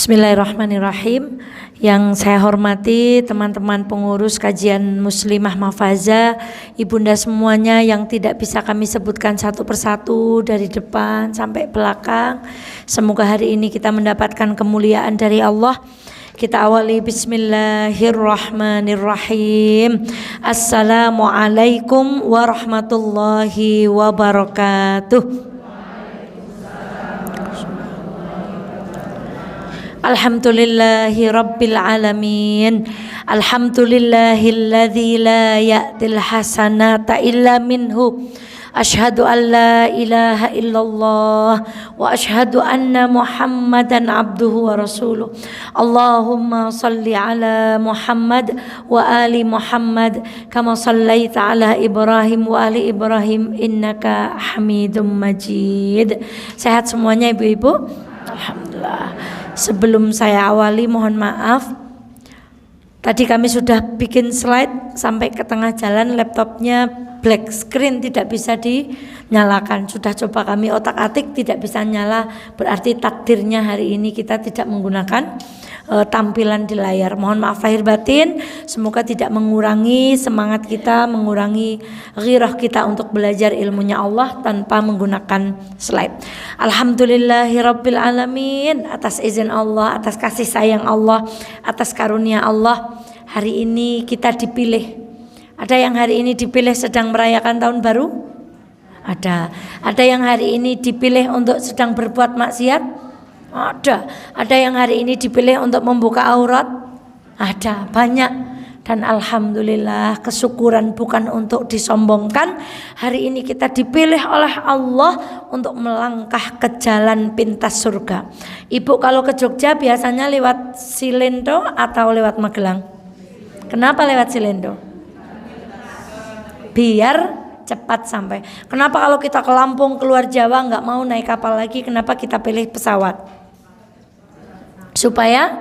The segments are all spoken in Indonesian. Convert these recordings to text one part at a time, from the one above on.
Bismillahirrahmanirrahim. Yang saya hormati teman-teman pengurus kajian Muslimah Mafaza, ibunda semuanya yang tidak bisa kami sebutkan satu persatu dari depan sampai belakang. Semoga hari ini kita mendapatkan kemuliaan dari Allah. Kita awali Bismillahirrahmanirrahim. Assalamualaikum warahmatullahi wabarakatuh. Alhamdulillahi rabbil alamin. Alhamdulillahilladzi la ya'til hasanata illa minhu. Ashhadu an la ilaha illallah wa ashhadu anna Muhammadan abduhu wa rasuluh. Allahumma salli ala Muhammad wa ali Muhammad kama sallaita ala Ibrahim wa ali Ibrahim innaka Hamidum Majid. Sehat semuanya ibu-ibu? Alhamdulillah. Sebelum saya awali mohon maaf, tadi kami sudah bikin slide sampai ke tengah jalan, laptopnya black screen, tidak bisa dinyalakan. Sudah coba kami otak-atik, tidak bisa nyala. Berarti takdirnya hari ini kita tidak menggunakan tampilan di layar. Mohon maaf lahir batin. Semoga tidak mengurangi semangat kita, mengurangi ghirah kita untuk belajar ilmunya Allah tanpa menggunakan slide. Alhamdulillahirabbil alamin. Atas izin Allah, atas kasih sayang Allah, atas karunia Allah, hari ini kita dipilih. Ada yang hari ini dipilih sedang merayakan tahun baru? Ada yang hari ini dipilih untuk sedang berbuat maksiat? Ada yang hari ini dipilih untuk membuka aurat? Ada, banyak. Dan alhamdulillah, kesyukuran bukan untuk disombongkan. Hari ini kita dipilih oleh Allah untuk melangkah ke jalan pintas surga. Ibu kalau ke Jogja biasanya lewat Silendo atau lewat Magelang? Kenapa lewat Silendo? Biar cepat sampai. Kenapa kalau kita ke Lampung, keluar Jawa nggak mau naik kapal lagi? Kenapa kita pilih pesawat? Supaya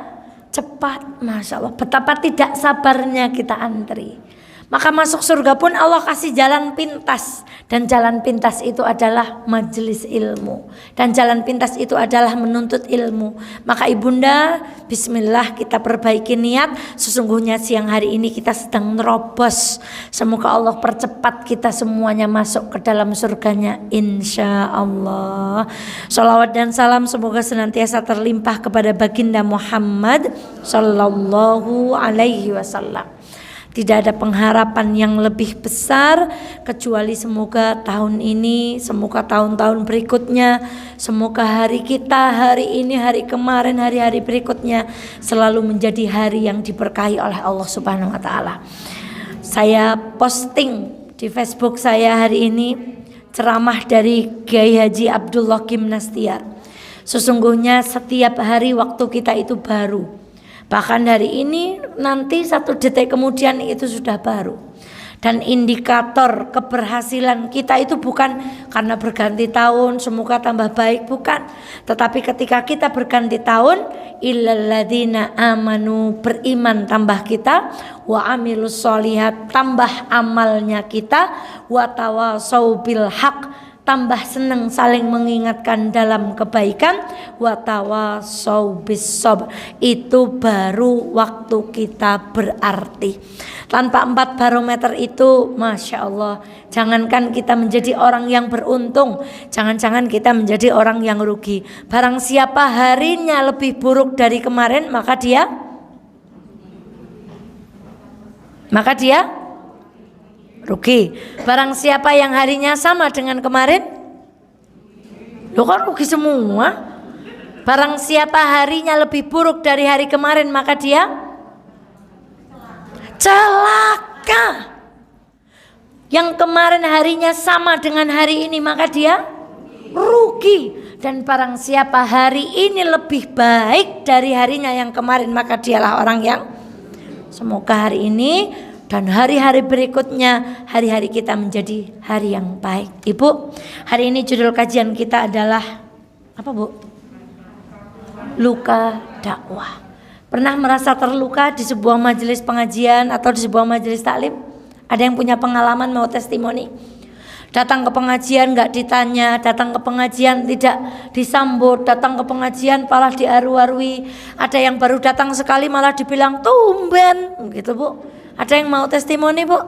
cepat. Masya Allah, betapa tidak sabarnya kita antri. Maka masuk surga pun Allah kasih jalan pintas. Dan jalan pintas itu adalah majelis ilmu. Dan jalan pintas itu adalah menuntut ilmu. Maka ibunda, bismillah kita perbaiki niat. Sesungguhnya siang hari ini kita sedang nerobos. Semoga Allah percepat kita semuanya masuk ke dalam surganya, insya Allah. Sholawat dan salam semoga senantiasa terlimpah kepada baginda Muhammad sallallahu alaihi wasallam. Tidak ada pengharapan yang lebih besar kecuali semoga tahun ini, semoga tahun-tahun berikutnya, semoga hari kita, hari ini, hari kemarin, hari-hari berikutnya selalu menjadi hari yang diberkahi oleh Allah Subhanahu wa taala. Saya posting di Facebook saya hari ini ceramah dari Kiai Haji Abdullah Kim Nastiar. Sesungguhnya setiap hari waktu kita itu baru. Bahkan hari ini nanti 1 detik kemudian itu sudah baru. Dan indikator keberhasilan kita itu bukan karena berganti tahun semoga tambah baik, bukan. Tetapi ketika kita berganti tahun, illalladzina amanu, beriman tambah kita, wa amilus sholihat tambah amalnya kita, wa tawasau bil haq tambah senang saling mengingatkan dalam kebaikan, wa tawasau bis sabr, itu baru waktu kita berarti. Tanpa 4 barometer itu, masya Allah, jangankan kita menjadi orang yang beruntung, jangan-jangan kita menjadi orang yang rugi. Barang siapa harinya lebih buruk dari kemarin, maka dia rugi. Barang siapa yang harinya sama dengan kemarin, lo kan rugi semua. Barang siapa harinya lebih buruk dari hari kemarin, maka dia celaka. Yang kemarin harinya sama dengan hari ini, maka dia rugi. Dan barang siapa hari ini lebih baik dari harinya yang kemarin, maka dialah orang yang, semoga hari ini dan hari-hari berikutnya, hari-hari kita menjadi hari yang baik. Ibu, hari ini judul kajian kita adalah apa, Bu? Luka dakwah. Pernah merasa terluka di sebuah majelis pengajian atau di sebuah majelis taklim? Ada yang punya pengalaman mau testimoni? Datang ke pengajian nggak ditanya, datang ke pengajian tidak disambut, datang ke pengajian malah diaru-arui. Ada yang baru datang sekali malah dibilang tumben, gitu Bu. Ada yang mau testimoni Bu?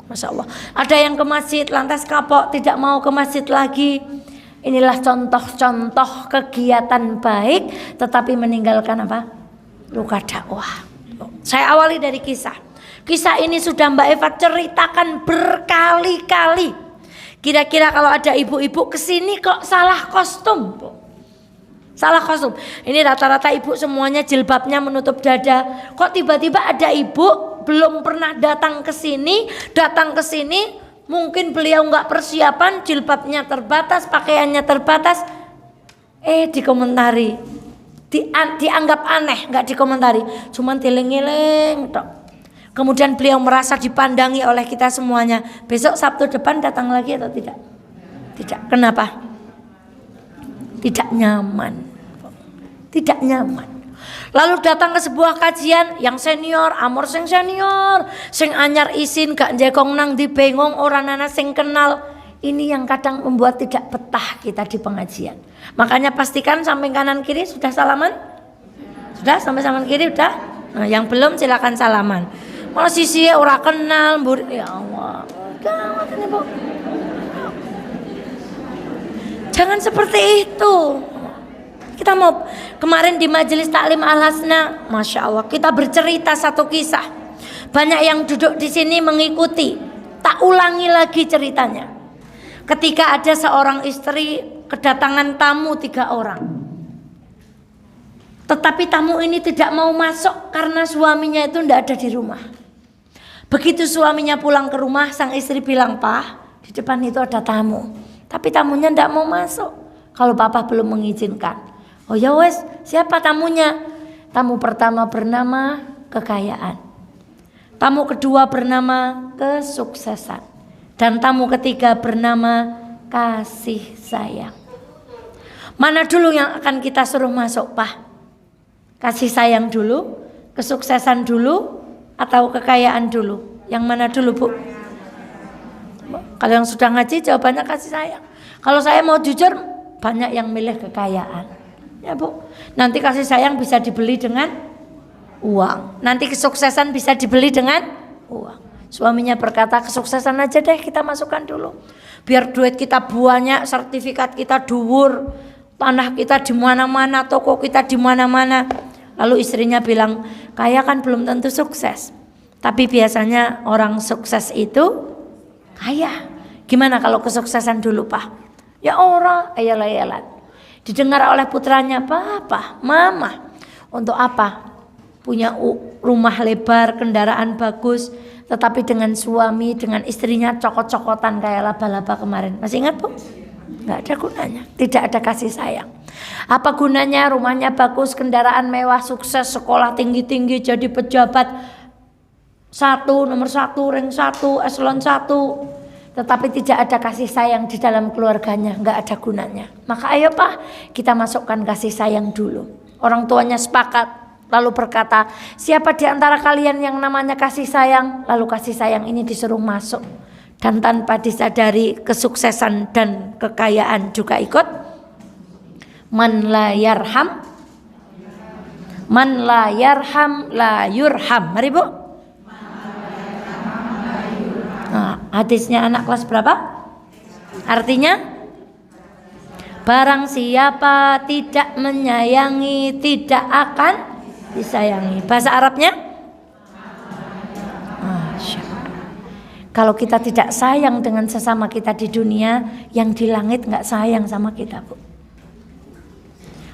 Masya Allah. Ada yang ke masjid lantas kapok, tidak mau ke masjid lagi. Inilah contoh-contoh kegiatan baik, tetapi meninggalkan apa? Luka dakwah. Saya awali dari kisah. Kisah ini sudah Mbak Eva ceritakan berkali-kali. Kira-kira kalau ada ibu-ibu kesini kok salah kostum, Bu. Salah kostum. Ini rata-rata ibu semuanya jilbabnya menutup dada. Kok tiba-tiba ada ibu belum pernah datang ke sini, mungkin beliau nggak persiapan, jilbabnya terbatas, pakaiannya terbatas. Dikomentari, dianggap aneh, nggak dikomentari, cuman tiling-iling tok. Kemudian beliau merasa dipandangi oleh kita semuanya. Besok Sabtu depan datang lagi atau tidak? Tidak. Kenapa? Tidak nyaman. Tidak nyaman. Lalu datang ke sebuah kajian yang senior, amor sing senior, sing anyar isin gak njekong nang di bengong orang nana sing kenal. Ini yang kadang membuat tidak betah kita di pengajian. Makanya pastikan samping kanan kiri sudah salaman? Sudah sampai samping kiri udah? Nah, yang belum silakan salaman. Malah sisi ora kenal, ya Allah. Gawat ini Bu. Jangan seperti itu. Kita mau kemarin di majelis taklim Al-Hasna, Masya Allah, kita bercerita satu kisah. Banyak yang duduk di sini mengikuti. Tak ulangi lagi ceritanya. Ketika ada seorang istri kedatangan tamu 3 orang. Tetapi tamu ini tidak mau masuk karena suaminya itu tidak ada di rumah. Begitu suaminya pulang ke rumah, sang istri bilang, "Pak, di depan itu ada tamu. Tapi tamunya tidak mau masuk kalau papa belum mengizinkan." "Oh ya wes, siapa tamunya?" Tamu pertama bernama kekayaan. Tamu kedua bernama kesuksesan. Dan tamu ketiga bernama kasih sayang. Mana dulu yang akan kita suruh masuk, Pak? Kasih sayang dulu, kesuksesan dulu, atau kekayaan dulu? Yang mana dulu, Bu? Kalau yang sudah ngaji jawabannya kasih sayang. Kalau saya mau jujur, banyak yang milih kekayaan. Ya Bu, nanti kasih sayang bisa dibeli dengan uang. Nanti kesuksesan bisa dibeli dengan uang. Suaminya berkata, kesuksesan aja deh kita masukkan dulu. Biar duit kita banyak, sertifikat kita dhuwur, tanah kita di mana-mana, toko kita di mana-mana. Lalu istrinya bilang, kaya kan belum tentu sukses. Tapi biasanya orang sukses itu kaya. Gimana kalau kesuksesan dulu, Pak? Ya orang, ayalah. Didengar oleh putranya, Papa, Mama, untuk apa? Punya rumah lebar, kendaraan bagus, tetapi dengan suami, dengan istrinya cokot-cokotan kayak laba-laba kemarin. Masih ingat, Bu? Nggak ada gunanya, tidak ada kasih sayang. Apa gunanya rumahnya bagus, kendaraan mewah, sukses, sekolah tinggi-tinggi, jadi pejabat nomor 1, rank 1, eselon 1, tetapi tidak ada kasih sayang di dalam keluarganya, nggak ada gunanya. Maka ayo Pak, kita masukkan kasih sayang dulu. Orang tuanya sepakat, lalu berkata, siapa di antara kalian yang namanya kasih sayang? Lalu kasih sayang ini disuruh masuk. Dan tanpa disadari kesuksesan dan kekayaan juga ikut. Man la yarham la yurham. Mari Bu. Nah, hadisnya anak kelas berapa? Artinya, barang siapa tidak menyayangi tidak akan disayangi. Bahasa Arabnya, kalau kita tidak sayang dengan sesama kita di dunia, yang di langit nggak sayang sama kita, Bu.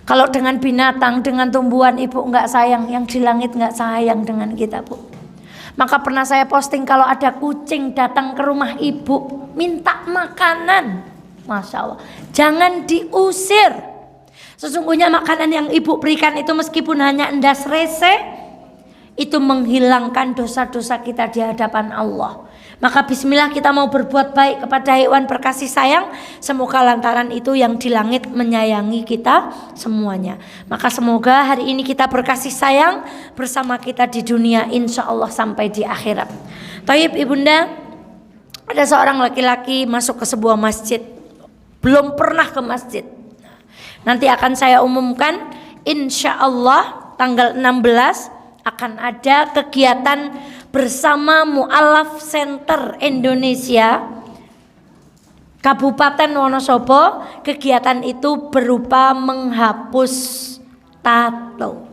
Kalau dengan binatang, dengan tumbuhan ibu nggak sayang, yang di langit nggak sayang dengan kita, Bu. Maka pernah saya posting kalau ada kucing datang ke rumah ibu minta makanan, Masya Allah, jangan diusir. Sesungguhnya makanan yang ibu berikan itu meskipun hanya endas rese, itu menghilangkan dosa-dosa kita di hadapan Allah. Maka bismillah kita mau berbuat baik kepada hewan berkasih sayang. Semoga lantaran itu yang di langit menyayangi kita semuanya. Maka semoga hari ini kita berkasih sayang bersama kita di dunia, insya Allah sampai di akhirat. Taib ibunda, Ada seorang laki-laki masuk ke sebuah masjid, belum pernah ke masjid. Nanti akan saya umumkan, insya Allah tanggal 16 akan ada kegiatan bersama Mu'alaf Center Indonesia Kabupaten Wonosobo. Kegiatan itu berupa menghapus tato.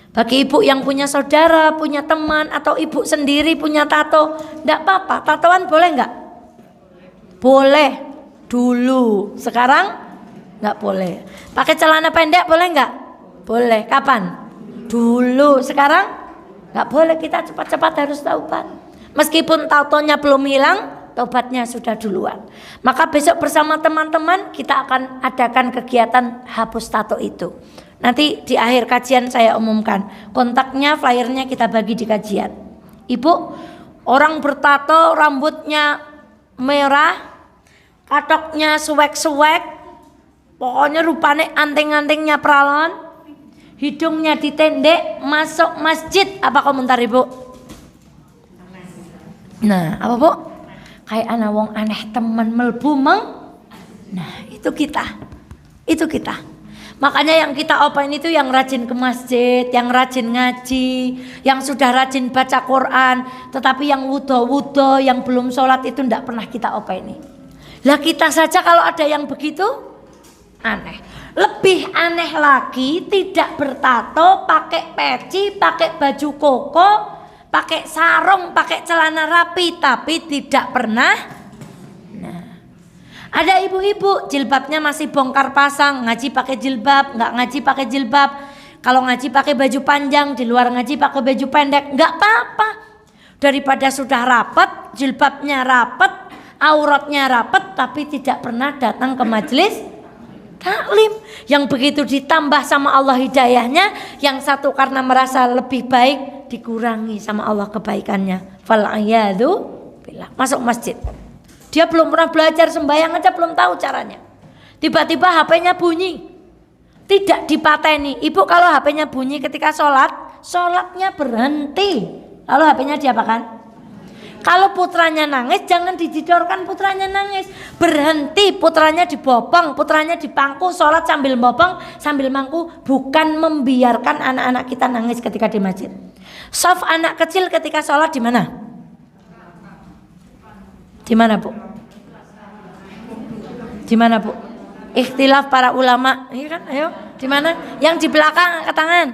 Bagi ibu yang punya saudara, punya teman, atau ibu sendiri punya tato, enggak apa-apa. Tatoan boleh enggak? Boleh dulu. Sekarang enggak boleh. Pakai celana pendek boleh enggak? Boleh. Kapan? Dulu. Sekarang enggak boleh. Kita cepat-cepat harus taubat. Meskipun tatonya belum hilang, taubatnya sudah duluan. Maka besok bersama teman-teman kita akan adakan kegiatan hapus tato itu. Nanti di akhir kajian saya umumkan kontaknya, flyernya kita bagi di kajian. Ibu, orang bertato rambutnya merah, katoknya suwek-suwek, pokoknya rupanya anting-antingnya pralon, hidungnya ditendek, masuk masjid, apa komentar ibu? Nah, apa bu? Kayak anak wong aneh teman melbu meng. Nah, itu kita. Makanya yang kita opain itu yang rajin ke masjid, yang rajin ngaji, yang sudah rajin baca Quran. Tetapi yang wudo-wudo, yang belum sholat itu tidak pernah kita opaini. Lah kita saja kalau ada yang begitu aneh. Lebih aneh lagi tidak bertato, pakai peci, pakai baju koko, pakai sarung, pakai celana rapi, tapi tidak pernah. Ada ibu-ibu jilbabnya masih bongkar pasang, ngaji pakai jilbab, nggak ngaji pakai jilbab. Kalau ngaji pakai baju panjang, di luar ngaji pakai baju pendek, nggak apa-apa. Daripada sudah rapat, jilbabnya rapat, auratnya rapat, tapi tidak pernah datang ke majelis taklim. Yang begitu ditambah sama Allah hidayahnya, yang satu karena merasa lebih baik dikurangi sama Allah kebaikannya. Fal'ayadu billah. Masuk masjid. Dia belum pernah belajar sembahyang aja belum tahu caranya. Tiba-tiba HP-nya bunyi. Tidak dipateni. Ibu kalau HP-nya bunyi ketika sholat, sholatnya berhenti. Lalu HP-nya diapakan? Kalau putranya nangis, jangan dididorkan putranya nangis. Berhenti, putranya dibopong, putranya dipangku, sholat sambil bopong, sambil mangku. Bukan membiarkan anak-anak kita nangis ketika di masjid. Shaf anak kecil ketika sholat di mana? Di mana bu? Di mana bu? Ikhtilaf para ulama. Iya kan? Ayo, di mana? Yang di belakang angkat tangan.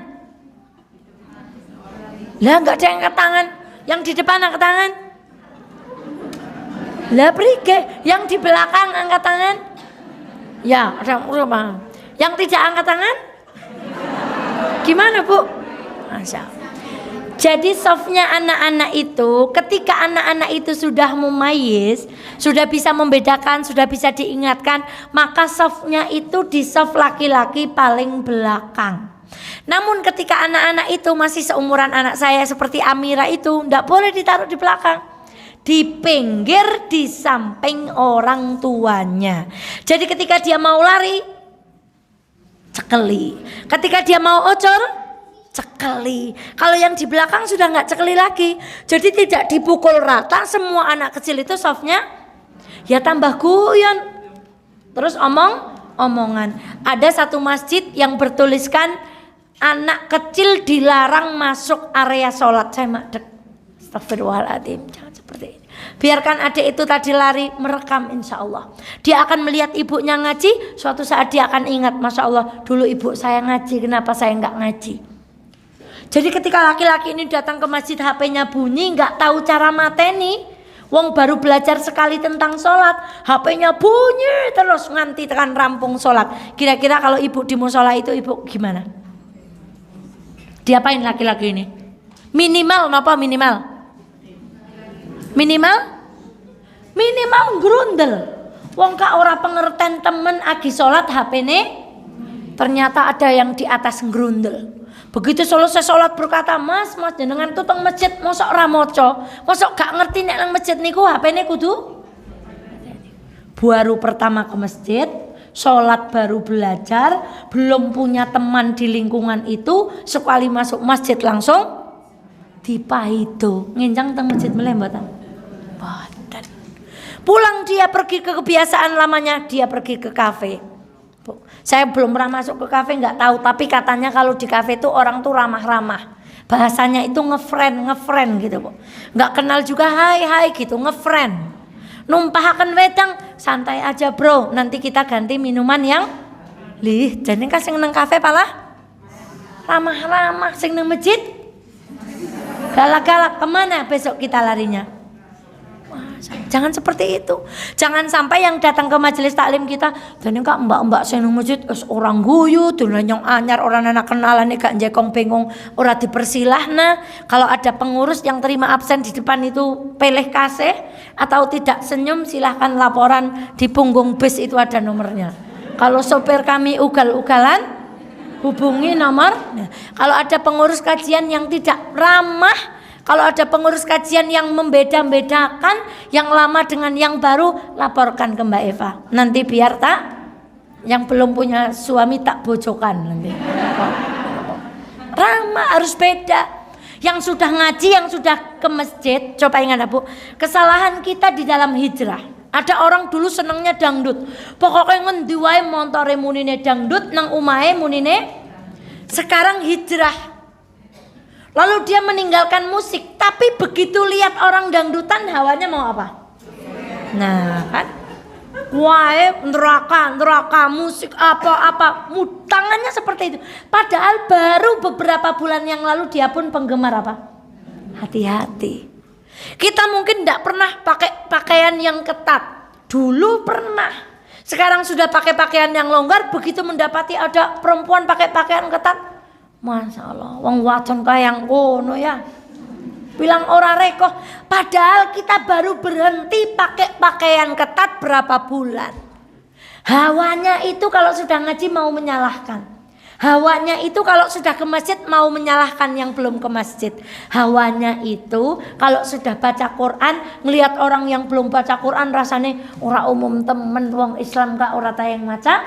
Lah enggak ada yang angkat tangan. Yang di depan angkat tangan. Lah prike, yang di belakang angkat tangan. Ya, ada ulama. Yang tidak angkat tangan? Gimana bu? Masya Allah. Jadi softnya anak-anak itu, ketika anak-anak itu sudah mumayyiz, sudah bisa membedakan, sudah bisa diingatkan, maka softnya itu di soft laki-laki paling belakang. Namun ketika anak-anak itu masih seumuran anak saya seperti Amira itu, tidak boleh ditaruh di belakang. Di pinggir, di samping orang tuanya. Jadi ketika dia mau lari, cekeli. Ketika dia mau ocor, cekeli. Kalau yang di belakang sudah nggak cekeli lagi. Jadi tidak dipukul rata semua anak kecil itu softnya ya tambah guyon. Terus omongan. Ada satu masjid yang bertuliskan anak kecil dilarang masuk area sholat. Saya madek. Astagfirullahaladzim. Jangan seperti ini. Biarkan adik itu tadi lari merekam insya Allah. Dia akan melihat ibunya ngaji. Suatu saat dia akan ingat, Masya Allah, dulu ibu saya ngaji, kenapa saya nggak ngaji. Jadi ketika laki-laki ini datang ke masjid, HP-nya bunyi, nggak tahu cara mateni. Wong baru belajar sekali tentang sholat, HP-nya bunyi terus nganti tekan rampung sholat. Kira-kira kalau ibu di musola itu ibu gimana? Diapain laki-laki ini? Minimal apa minimal? Minimal grundel. Wong kak ora pengertian temen agi sholat HP-ne ternyata ada yang di atas grundel. Begitu selesai sholat berkata, Mas jenengan tutang masjid mosok ora maca, mosok gak ngerti nek nang masjid niku HP-ne kudu. Baru pertama ke masjid, sholat baru belajar, belum punya teman di lingkungan itu, sekali masuk masjid langsung dipaido. Ngenjang teng masjid meleh mboten? Mboten. Pulang dia pergi ke kebiasaan lamanya, dia pergi ke kafe. Saya belum pernah masuk ke kafe, nggak tahu. Tapi katanya kalau di kafe itu orang tuh ramah-ramah. Bahasanya itu ngefriend gitu kok. Nggak kenal juga hai gitu, ngefriend. Numpahaken wedang, santai aja bro. Nanti kita ganti minuman yang jadi kan sing nang kafe pala ramah-ramah, sing nang masjid galak-galak. Kemana besok kita larinya? Jangan seperti itu. Jangan sampai yang datang ke majelis taklim kita, dan kak mbak-mbak sing nang masjid orang guyu, dolan nyong anyar, orang anak kenalan gak njekong bengong, ora dipersilahna. Kalau ada pengurus yang terima absen di depan itu peleh kasih atau tidak senyum, silahkan laporan di punggung bis itu ada nomornya. Kalau sopir kami ugal-ugalan, hubungi nomor. Kalau ada pengurus kajian yang tidak ramah, kalau ada pengurus kajian yang membeda-bedakan yang lama dengan yang baru, laporkan ke Mbak Eva. Nanti biar tak yang belum punya suami tak bojokan nanti. Ramah harus beda. Yang sudah ngaji, yang sudah ke masjid, coba ingat Bu, kesalahan kita di dalam hijrah. Ada orang dulu senengnya dangdut. Pokoknya ngendi wae montore munine dangdut, nang umahe munine. Sekarang hijrah. Lalu dia meninggalkan musik, tapi begitu lihat orang dangdutan hawanya mau apa? Nah kan, wae neraka musik apa tangannya seperti itu. Padahal baru beberapa bulan yang lalu dia pun penggemar apa? Hati-hati. Kita mungkin tidak pernah pakai pakaian yang ketat. Dulu pernah. Sekarang sudah pakai pakaian yang longgar. Begitu mendapati ada perempuan pakai pakaian ketat, Masya Allah, wong wadon kayang kono ya. Bilang ora rekoh. Padahal kita baru berhenti pakai pakaian ketat berapa bulan. Hawanya itu kalau sudah ngaji mau menyalahkan. Hawanya itu kalau sudah ke masjid mau menyalahkan yang belum ke masjid. Hawanya itu kalau sudah baca Quran, ngelihat orang yang belum baca Quran rasanya ora umum temen wong Islam kak ora tayang maca.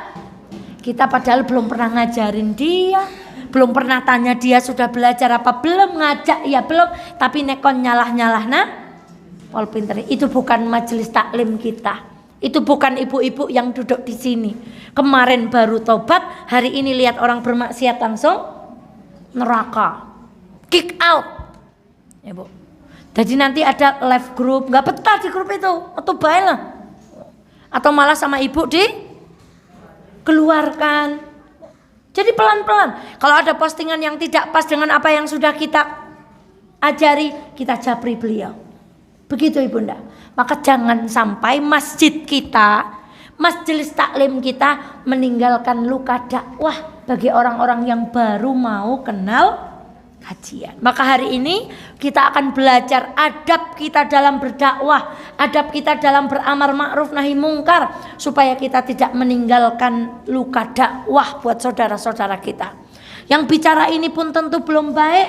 Kita padahal belum pernah ngajarin dia. Belum pernah tanya dia sudah belajar apa belum, ngajak ya belum, tapi nekon nyalah-nyalah pol pinter. Itu bukan majelis taklim kita. Itu bukan ibu-ibu yang duduk di sini. Kemarin baru tobat, hari ini lihat orang bermaksiat langsung neraka. Kick out. Ya, Bu. Jadi nanti ada live group, nggak betah di grup itu, atau baiklah. Atau malah sama ibu dikeluarkan. Jadi pelan-pelan. Kalau ada postingan yang tidak pas dengan apa yang sudah kita ajari, kita japri beliau. Begitu Ibunda. Maka jangan sampai masjid kita, majelis taklim kita meninggalkan luka dakwah bagi orang-orang yang baru mau kenal kajian. Maka hari ini kita akan belajar adab kita dalam berdakwah, adab kita dalam beramar ma'ruf nahi mungkar, supaya kita tidak meninggalkan luka dakwah buat saudara-saudara kita. Yang bicara ini pun tentu belum baik.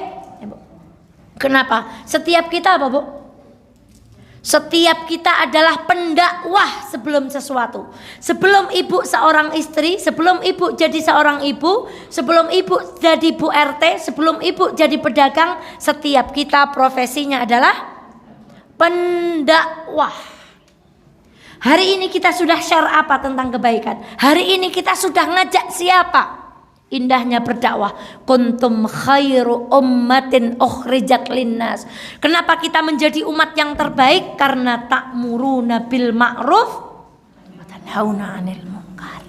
Kenapa? Setiap kita apa Bu? Setiap kita adalah pendakwah sebelum sesuatu. Sebelum ibu seorang istri, sebelum ibu jadi seorang ibu, sebelum ibu jadi Bu RT, sebelum ibu jadi pedagang, setiap kita profesinya adalah pendakwah. Hari ini kita sudah share apa tentang kebaikan? Hari ini kita sudah ngajak siapa? Indahnya berdakwah. Kuntum khairu ummatin ukhrijat linnas. Kenapa kita menjadi umat yang terbaik? Karena ta'muruna bil ma'ruf wa tanhauna 'anil munkar.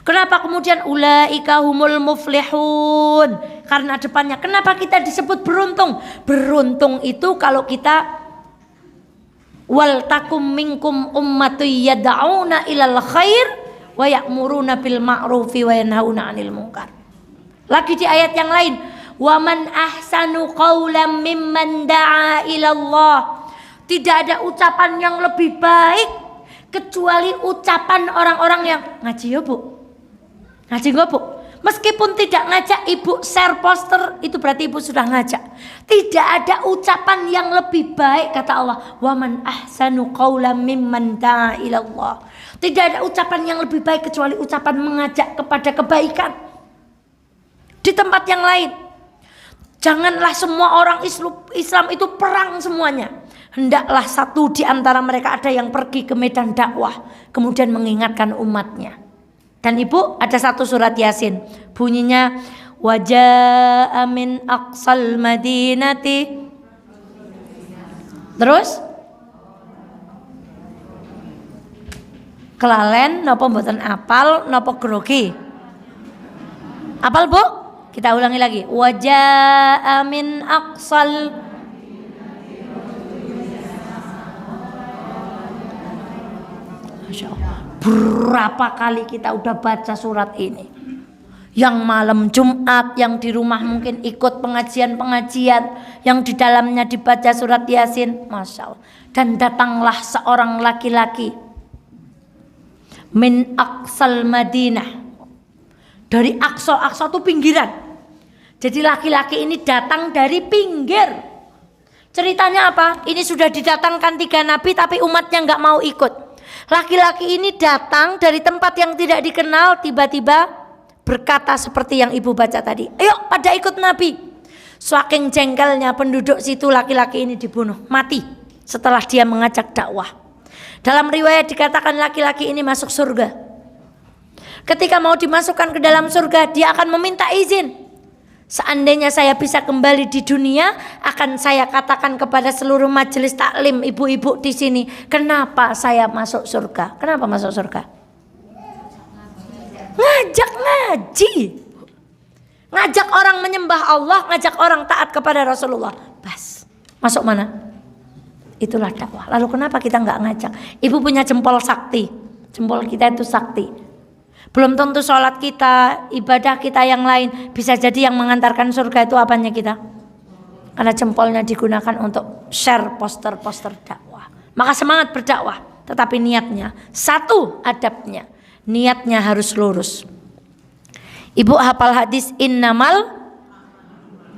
Kenapa kemudian ulaika humul muflihun? Karena depannya. Kenapa kita disebut beruntung? Beruntung itu kalau kita wal takum minkum ummatu yad'una ilal khair wa ya'muruna bil ma'rufi wa yanhauna 'anil munkar. Lagi di ayat yang lain, wa man ahsanu qawlan mimman da'a ila Allah. Tidak ada ucapan yang lebih baik kecuali ucapan orang-orang yang ngaji ya Bu. Ngaji enggak Bu? Meskipun tidak ngajak ibu share poster, itu berarti ibu sudah ngajak. Tidak ada ucapan yang lebih baik kata Allah, wa man ahsanu qawlan mimman da'a ila Allah. Tidak ada ucapan yang lebih baik kecuali ucapan mengajak kepada kebaikan. Di tempat yang lain, janganlah semua orang Islam itu perang semuanya. hendaklah satu di antara mereka ada yang pergi ke medan dakwah, kemudian mengingatkan umatnya. Dan ibu ada satu surat Yasin, bunyinya wajaa min aqsal madinati. Terus kelalen napa mboten apal napa grogi? Apal Bu? Kita ulangi lagi. Wajaa min aqsal. Masya Allah. Berapa kali kita udah baca surat ini? Yang malam Jumat, yang di rumah mungkin ikut pengajian-pengajian, yang di dalamnya dibaca surat Yasin. Masya Allah. Dan datanglah seorang laki-laki min aqsal Madinah, dari Aqsa itu pinggiran. Jadi laki-laki ini datang dari pinggir. Ceritanya apa? Ini sudah didatangkan 3 nabi tapi umatnya nggak mau ikut. Laki-laki ini datang dari tempat yang tidak dikenal, tiba-tiba berkata seperti yang ibu baca tadi, ayo pada ikut nabi. Saking jengkelnya penduduk situ, laki-laki ini dibunuh, mati setelah dia mengajak dakwah. Dalam riwayat dikatakan laki-laki ini masuk surga. Ketika mau dimasukkan ke dalam surga, dia akan meminta izin. Seandainya saya bisa kembali di dunia, akan saya katakan kepada seluruh majelis taklim ibu-ibu di sini, kenapa saya masuk surga? Kenapa masuk surga? Ngajak ngaji, ngajak orang menyembah Allah, ngajak orang taat kepada Rasulullah. Bas, masuk mana? Itulah dakwah. Lalu kenapa kita nggak ngajak? Ibu punya jempol sakti, jempol kita itu sakti. Belum tentu sholat kita, ibadah kita yang lain, bisa jadi yang mengantarkan surga itu apanya kita? Karena jempolnya digunakan untuk share poster-poster dakwah. Maka semangat berdakwah, tetapi niatnya, satu adabnya, niatnya harus lurus. Ibu hafal hadis innamal,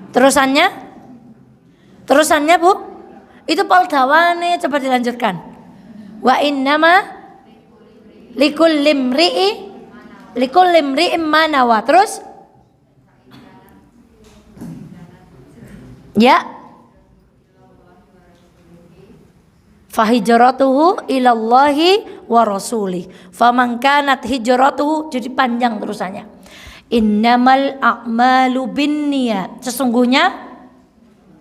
terusannya Bu, itu poldawane, coba dilanjutkan. Wa innama likulli imri'in ma nawa. Terus ya fahijratuhu ilallahi wa rasulih faman kanat hijratuhu. Jadi panjang terusannya. Innamal a'malu binniyat. Sesungguhnya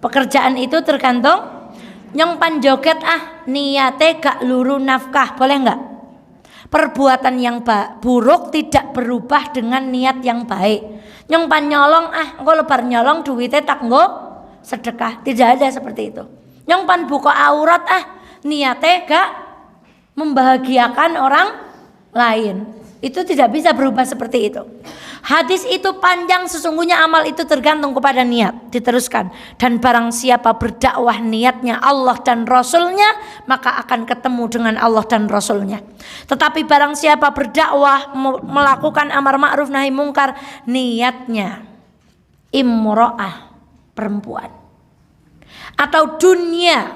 pekerjaan itu tergantung nyong panjoget niate gak luru nafkah, boleh enggak? Perbuatan yang buruk tidak berubah dengan niat yang baik. Nyong pan nyolong engko lebar nyolong duwite tak nggo sedekah, tidak ada seperti itu. Nyong pan buka aurat niate gak membahagiakan orang lain. Itu tidak bisa berubah seperti itu. Hadis itu panjang, sesungguhnya amal itu tergantung kepada niat. Diteruskan, dan barang siapa berdakwah niatnya Allah dan Rasulnya, maka akan ketemu dengan Allah dan Rasulnya. Tetapi barang siapa berdakwah melakukan amar ma'ruf nahi mungkar, niatnya imro'ah, perempuan, atau dunia,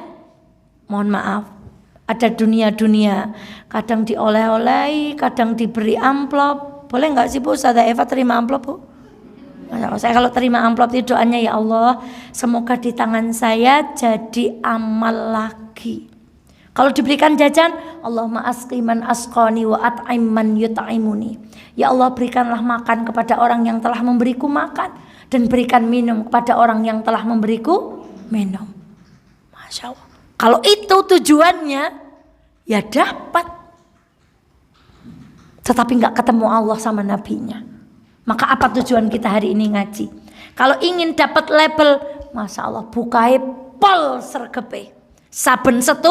mohon maaf, ada dunia-dunia, kadang dioleh-olehi, kadang diberi amplop. Boleh nggak sih Bu, Ustazah Eva terima amplop Bu? Saya kalau terima amplop itu doanya, ya Allah semoga di tangan saya jadi amal lagi. Kalau diberikan jajan, Allahumma asqi man asqani wa at'im man yut'imuni. Ya Allah berikanlah makan kepada orang yang telah memberiku makan, dan berikan minum kepada orang yang telah memberiku minum. Masya Allah. Kalau itu tujuannya, ya dapat. Tetapi nggak ketemu Allah sama nabinya. Maka apa tujuan kita hari ini ngaji? Kalau ingin dapat label, Masya Allah, bukai pol sergepe. Saben setu,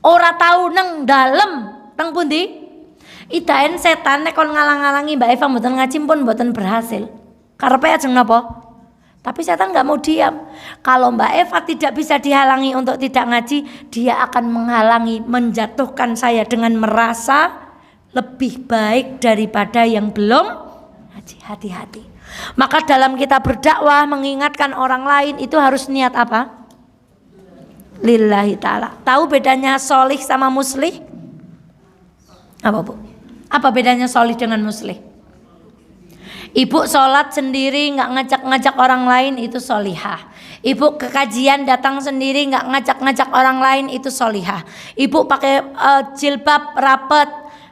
ora tahu neng dalem, teng pundi. Idaen setan nek kon ngalang-alangi Mbak Eva mboten ngaji pun mboten berhasil. Karepe ajeng napa? Tapi setan nggak mau diam. Kalau Mbak Eva tidak bisa dihalangi untuk tidak ngaji, dia akan menghalangi, menjatuhkan saya dengan merasa lebih baik daripada yang belum ngaji. Hati-hati. Maka dalam kita berdakwah mengingatkan orang lain itu harus niat apa? Lillahi ta'ala. Tahu bedanya solih sama muslih? Apa Bu? Apa bedanya solih dengan muslih? Ibu sholat sendiri nggak ngajak-ngajak orang lain itu solihah. Ibu ke kajian datang sendiri nggak ngajak-ngajak orang lain itu solihah. Ibu pakai jilbab rapet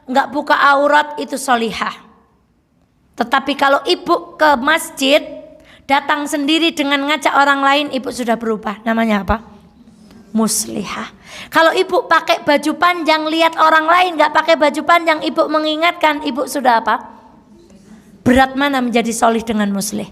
nggak buka aurat itu solihah. Tetapi kalau ibu ke masjid datang sendiri dengan ngajak orang lain, ibu sudah berubah. Namanya apa? Muslihah. Kalau ibu pakai baju panjang lihat orang lain nggak pakai baju panjang, ibu mengingatkan, ibu sudah apa? Berat mana menjadi solih dengan muslih?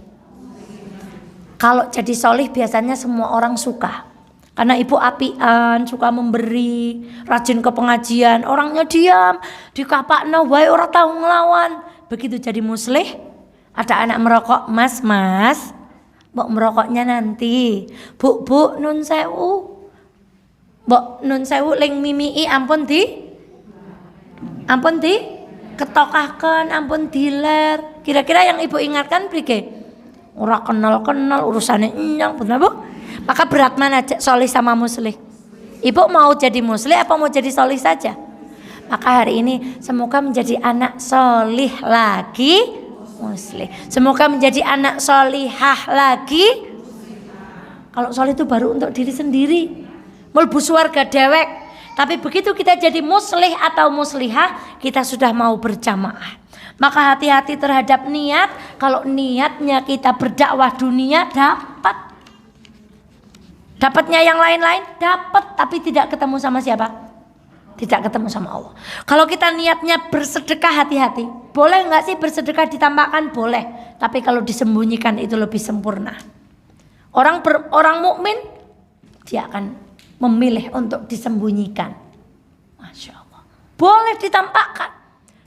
Kalau jadi solih biasanya semua orang suka. Karena ibu apian, suka memberi, rajin ke pengajian, orangnya diam, dikapakno wae ora tahu ngelawan. Begitu jadi muslih, ada anak merokok, mas, mbok merokoknya nanti. Bu, nun sewu. Mbok nun sewu ling mimii ampun di ketokaken, ampun diler. Kira-kira yang ibu ingatkan prike? Ora kenal urusane nyang, bener Bu? Maka berat mana solih sama muslih? Ibu mau jadi muslih apa mau jadi solih saja? Maka hari ini semoga menjadi anak solih lagi muslih. Semoga menjadi anak solihah lagi. Kalau solih itu baru untuk diri sendiri, melbu swarga dewek. Tapi begitu kita jadi muslih atau muslihah, kita sudah mau berjamaah. Maka hati-hati terhadap niat. Kalau niatnya kita berdakwah dunia, dapatnya yang lain-lain dapat, tapi tidak ketemu sama siapa? Tidak ketemu sama Allah. Kalau kita niatnya bersedekah, hati-hati. Boleh nggak sih bersedekah ditampakkan? Boleh. Tapi kalau disembunyikan itu lebih sempurna. Orang mukmin dia akan memilih untuk disembunyikan. Masya Allah. Boleh ditampakkan,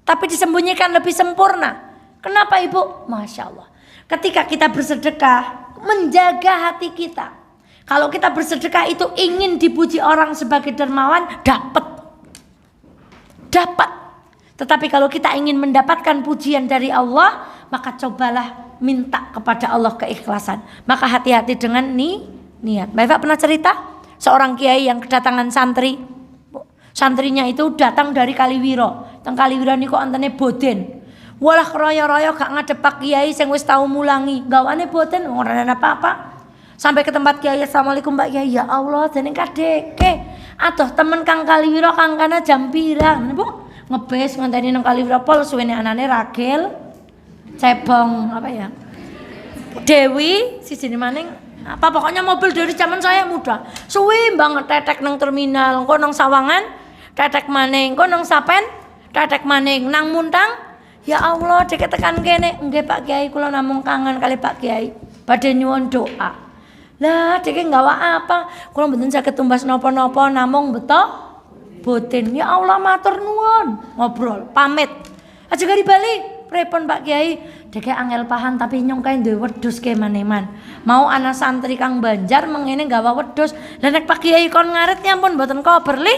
tapi disembunyikan lebih sempurna. Kenapa ibu? Masya Allah. Ketika kita bersedekah, menjaga hati kita. Kalau kita bersedekah itu ingin dipuji orang sebagai dermawan, dapat. Tetapi kalau kita ingin mendapatkan pujian dari Allah, maka cobalah minta kepada Allah keikhlasan. Maka hati-hati dengan niat. Bapak pernah cerita seorang kiai yang kedatangan santri. Santrinya itu datang dari Kaliwiro. Teng Kaliwiro niku antene boden. Walah keroyo-royo gak ngadep Pak Kiai sing wis tau mulangi. Gawane boden ora ana apa-apa. Sampai ke tempat Kiai, assalamualaikum Pak Kiai. Ya Allah, jeneng kadeke. Atuh temen Kang Kaliwiro Kang kana jam pirang? Bu, ngebes ngenteni nang Kaliwiro pol suwene anane Ragil. Cebong apa ya? Dewi, siji maning apa pokoknya mobil dari zaman saya muda. Suwi banget tetek nang terminal, engko nang Sawangan, tetek maning, engko nang Sapen, tetek maning nang Muntang. Ya Allah, dek tekan kene. Nggih Pak Kiai, kula namung kangen kali Pak Kiai. Badhe nyuwun doa. Lah, dek nggawa apa? Kula mboten saged tumbas napa-napa, namung boten. Ya Allah, matur nuwun. Ngobrol, pamit. Aja kali bali. Pripun Pak Kiai? Dek angel paham tapi nyong kae duwe wedhus ke maneman. Mau anak santri Kang Banjar mengene gawa wedhus. Lah nek Pak Kiai kon ngarit nyampun mboten kober li.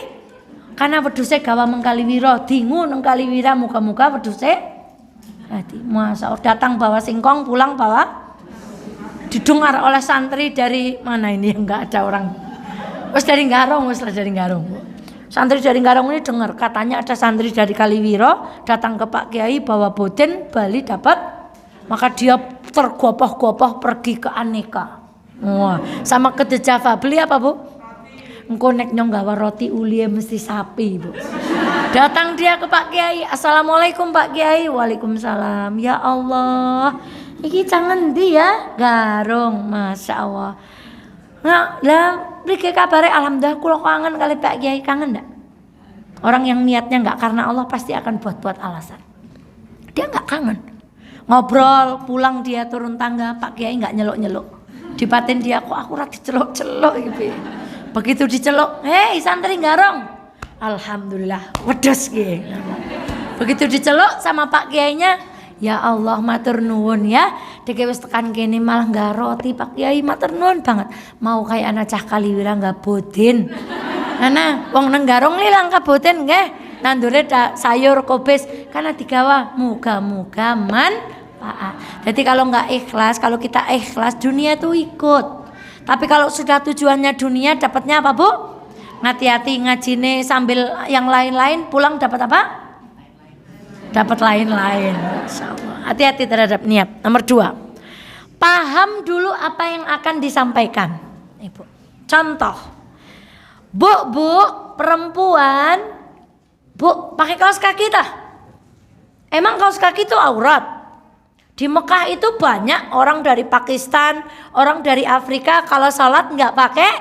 Karena wedhuse gawa meng Kaliwiro, dingu nang Kaliwira muga-muga wedhuse hati. Masa datang bawa singkong, pulang bawa didengar oleh santri dari mana ini yang enggak ada orang. Wis dari Garong, Santri dari Garong ini dengar katanya ada santri dari Kaliwiro datang ke Pak Kiai bawa boden Bali dapat, maka dia tergopoh-gopoh pergi ke Aneka. Wah, sama ke The Java. Beli apa Bu? Engko nek nyong gawa roti uli mesti sapi Bu. Datang dia ke Pak Kiai, assalamualaikum Pak Kiai. Waalaikumsalam. Ya Allah, iki cangen ndi ya? Garong, masya Allah. Nah, lah mriki kabare alhamdulillah kula kangen kali Pak Kiai. Kangen ndak? Orang yang niatnya enggak karena Allah pasti akan buat-buat alasan. Dia enggak kangen. Ngobrol, pulang dia turun tangga, Pak Kiai enggak nyeluk-nyeluk. Dipaten dia kok aku ora diceluk-celuk iki. Begitu diceluk, "Hei santri Garong." Alhamdulillah, wedhus nggih. Begitu diceluk sama Pak Kiainya, ya Allah matur nuwun ya. Dek wis tekan kene malah ngga roti Pak Kiai, matur nuwun banget. Mau kayak anak cah Kaliwira ngga boden. Ana wong nang Garong li langka boden nggih. Nandure sayur kobis karena digawa muga-muga manfaat. Jadi kalau nggak ikhlas, kalau kita ikhlas dunia tuh ikut. Tapi kalau sudah tujuannya dunia dapatnya apa Bu? Hati-hati ngajine sambil yang lain-lain pulang dapat apa? Dapat lain-lain. Insyaallah. Hati-hati terhadap niat. Nomor 2, paham dulu apa yang akan disampaikan. Ibu, contoh, bu, perempuan, bu, pakai kaos kaki tah? Emang kaos kaki itu aurat? Di Mekah itu banyak orang dari Pakistan, orang dari Afrika kalau sholat nggak pakai.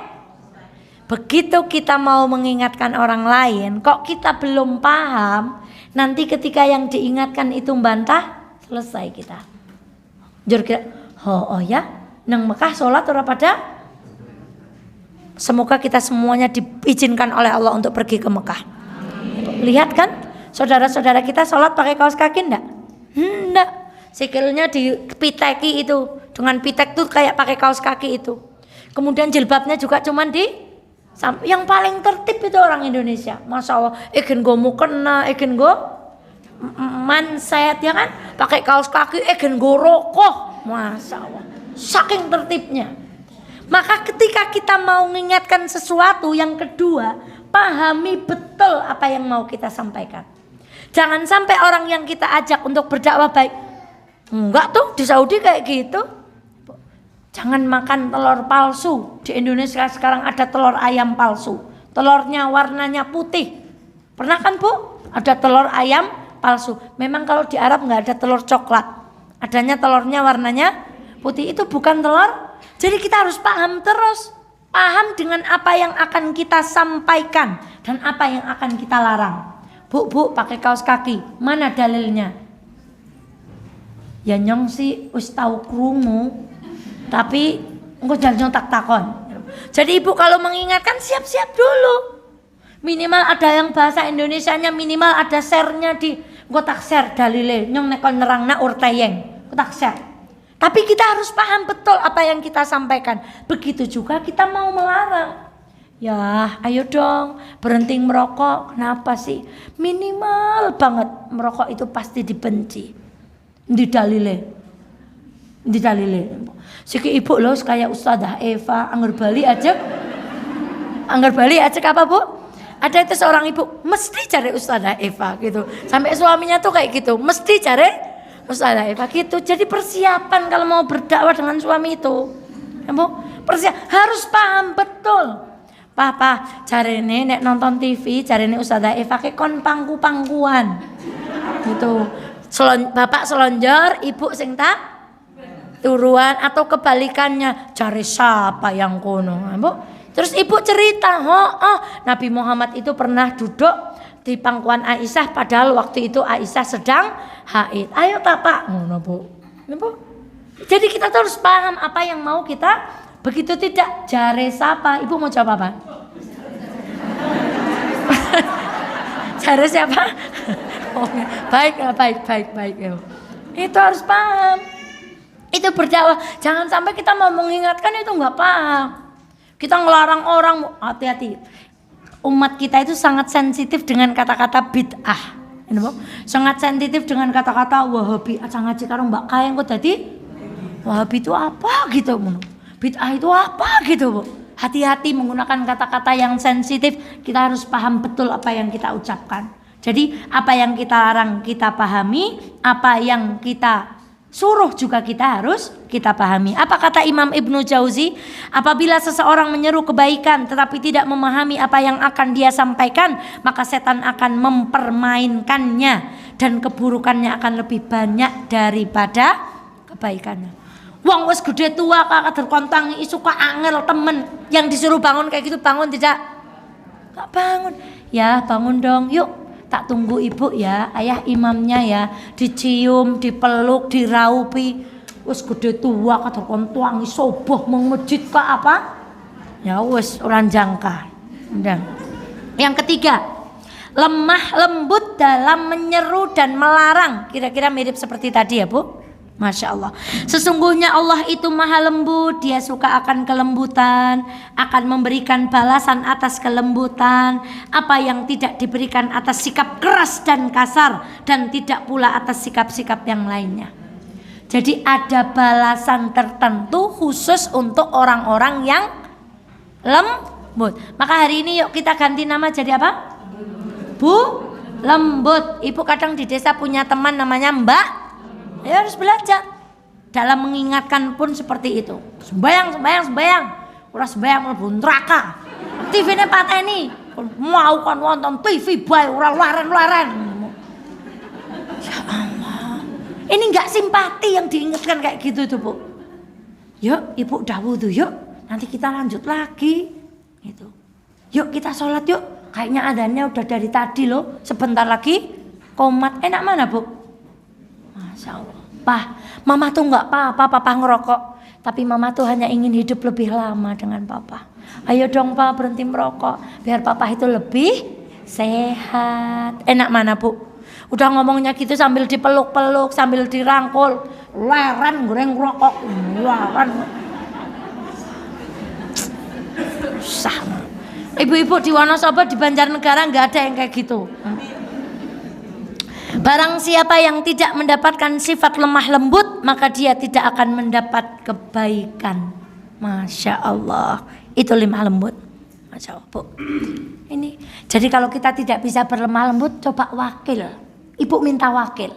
Begitu kita mau mengingatkan orang lain, kok kita belum paham, nanti ketika yang diingatkan itu membantah, selesai kita. Jur kira, oh ya, nang Mekah sholat ora pada. Semoga kita semuanya diizinkan oleh Allah untuk pergi ke Mekah. Lihat kan, saudara-saudara kita sholat pakai kaos kaki enggak? Enggak. Sikilnya dipiteki itu, dengan pitek tuh kayak pakai kaos kaki itu. Kemudian jilbabnya juga cuman yang paling tertib itu orang Indonesia. Masya Allah, egen go mukena, egen go manset ya kan, pakai kaos kaki, egen go rokok. Masya Allah, saking tertibnya. Maka ketika kita mau mengingatkan sesuatu, yang kedua, pahami betul apa yang mau kita sampaikan. Jangan sampai orang yang kita ajak untuk berdakwah baik, enggak tuh di Saudi kayak gitu. Jangan makan telur palsu. Di Indonesia sekarang ada telur ayam palsu. Telurnya warnanya putih. Pernah kan Bu? Ada telur ayam palsu. Memang kalau di Arab nggak ada telur coklat. Adanya telurnya warnanya putih. Itu bukan telur. Jadi kita harus paham terus. Paham dengan apa yang akan kita sampaikan. Dan apa yang akan kita larang. Bu, pakai kaos kaki. Mana dalilnya? Ya nyong sih wis tau krungu. Tapi engko jangan tak takon. Jadi ibu kalau mengingatkan siap-siap dulu. Minimal ada yang bahasa Indonesianya, minimal ada share-nya di engko tak share dalile nyong nek kon nerangna urtayeng. Engko tak share. Tapi kita harus paham betul apa yang kita sampaikan. Begitu juga kita mau melarang. Ya, ayo dong berhenti merokok. Kenapa sih? Minimal banget merokok itu pasti dibenci. Didalile. Siki ibu loh kayak Ustadzah Eva angger Bali aja apa Bu? Ada itu seorang ibu mesti cari Ustadzah Eva gitu. Sampai suaminya tuh kayak gitu, mesti cari Ustadzah Eva gitu. Jadi persiapan kalau mau berdakwah dengan suami itu. Ya Bu, harus paham betul. Papa, carane nek nonton TV, carane Ustadzah Eva ke kon pangku-pangkuan. Gitu. Bapak selonjor, ibu sing tak turuan atau kebalikannya, cari siapa yang kuno, Bu? Terus ibu cerita, Nabi Muhammad itu pernah duduk di pangkuan Aisyah padahal waktu itu Aisyah sedang haid. Ayo Pak, ngono Bu. Bu. Jadi kita harus paham apa yang mau kita. Begitu tidak, jare siapa? Ibu mau jawab apa? Jare siapa? Baik. Itu harus paham. Itu berdakwah. Jangan sampai kita mau mengingatkan itu nggak paham. Kita ngelarang orang, hati-hati. Umat kita itu sangat sensitif dengan kata-kata bid'ah. Sangat sensitif dengan kata-kata Wahabi. Aja ngaji karo Mbak Kayang kok tadi Wahabi itu apa gitu. Bid'ah itu apa gitu Bu. Hati-hati menggunakan kata-kata yang sensitif. Kita harus paham betul apa yang kita ucapkan. Jadi apa yang kita larang kita pahami, apa yang kita suruh juga kita pahami. Apa kata Imam Ibnu Jauzi? Apabila seseorang menyeru kebaikan tetapi tidak memahami apa yang akan dia sampaikan, maka setan akan mempermainkannya dan keburukannya akan lebih banyak daripada kebaikannya. Wong wis gede tua kakak terkontangi isu kok angel temen yang disuruh bangun kayak gitu bangun tidak? Gak bangun. Ya bangun dong, yuk. Tak tunggu ibu ya, ayah imamnya ya, dicium, dipeluk, diraupi. Wes gede tua kata kon tuangi soboh mengejit ke apa? Ya wes orang jangka. Dan yang ketiga, lemah lembut dalam menyeru dan melarang. Kira-kira mirip seperti tadi ya Bu? Masya Allah. Sesungguhnya Allah itu maha lembut. Dia suka akan kelembutan, akan memberikan balasan atas kelembutan. Apa yang tidak diberikan atas sikap keras dan kasar, dan tidak pula atas sikap-sikap yang lainnya. Jadi ada balasan tertentu khusus untuk orang-orang yang lembut. Maka hari ini yuk kita ganti nama jadi apa? Bu Lembut. Ibu kadang di desa punya teman namanya Mbak Ya harus belajar. Dalam mengingatkan pun seperti itu. Sembayang. Ora sembayang mlebu neraka. TV-ne pateni. Mau kan wonten TV bae ora laren-laren. Ya Allah. Ini enggak simpati yang diingatkan kayak gitu tuh, Bu. Yuk, Ibu udah wudu yuk. Nanti kita lanjut lagi. Gitu. Yuk kita sholat yuk. Kayaknya adanya udah dari tadi loh. Sebentar lagi komat. Enak mana, Bu? Masya Allah. Pak, Mama tuh nggak apa-apa, Papa ngerokok. Tapi Mama tuh hanya ingin hidup lebih lama dengan Papa. Ayo dong Pak, berhenti merokok. Biar Papa itu lebih sehat. Enak mana, Bu? Udah ngomongnya gitu sambil dipeluk-peluk, sambil dirangkul. Leren goreng rokok. Leren. Susah. Ibu-ibu di Wonosobo, di Banjarnegara nggak ada yang kayak gitu. Barang siapa yang tidak mendapatkan sifat lemah lembut, maka dia tidak akan mendapat kebaikan. Masya Allah. Itu lemah lembut. Masya Allah, Bu. Ini. Jadi kalau kita tidak bisa berlemah lembut, coba wakil. Ibu minta wakil.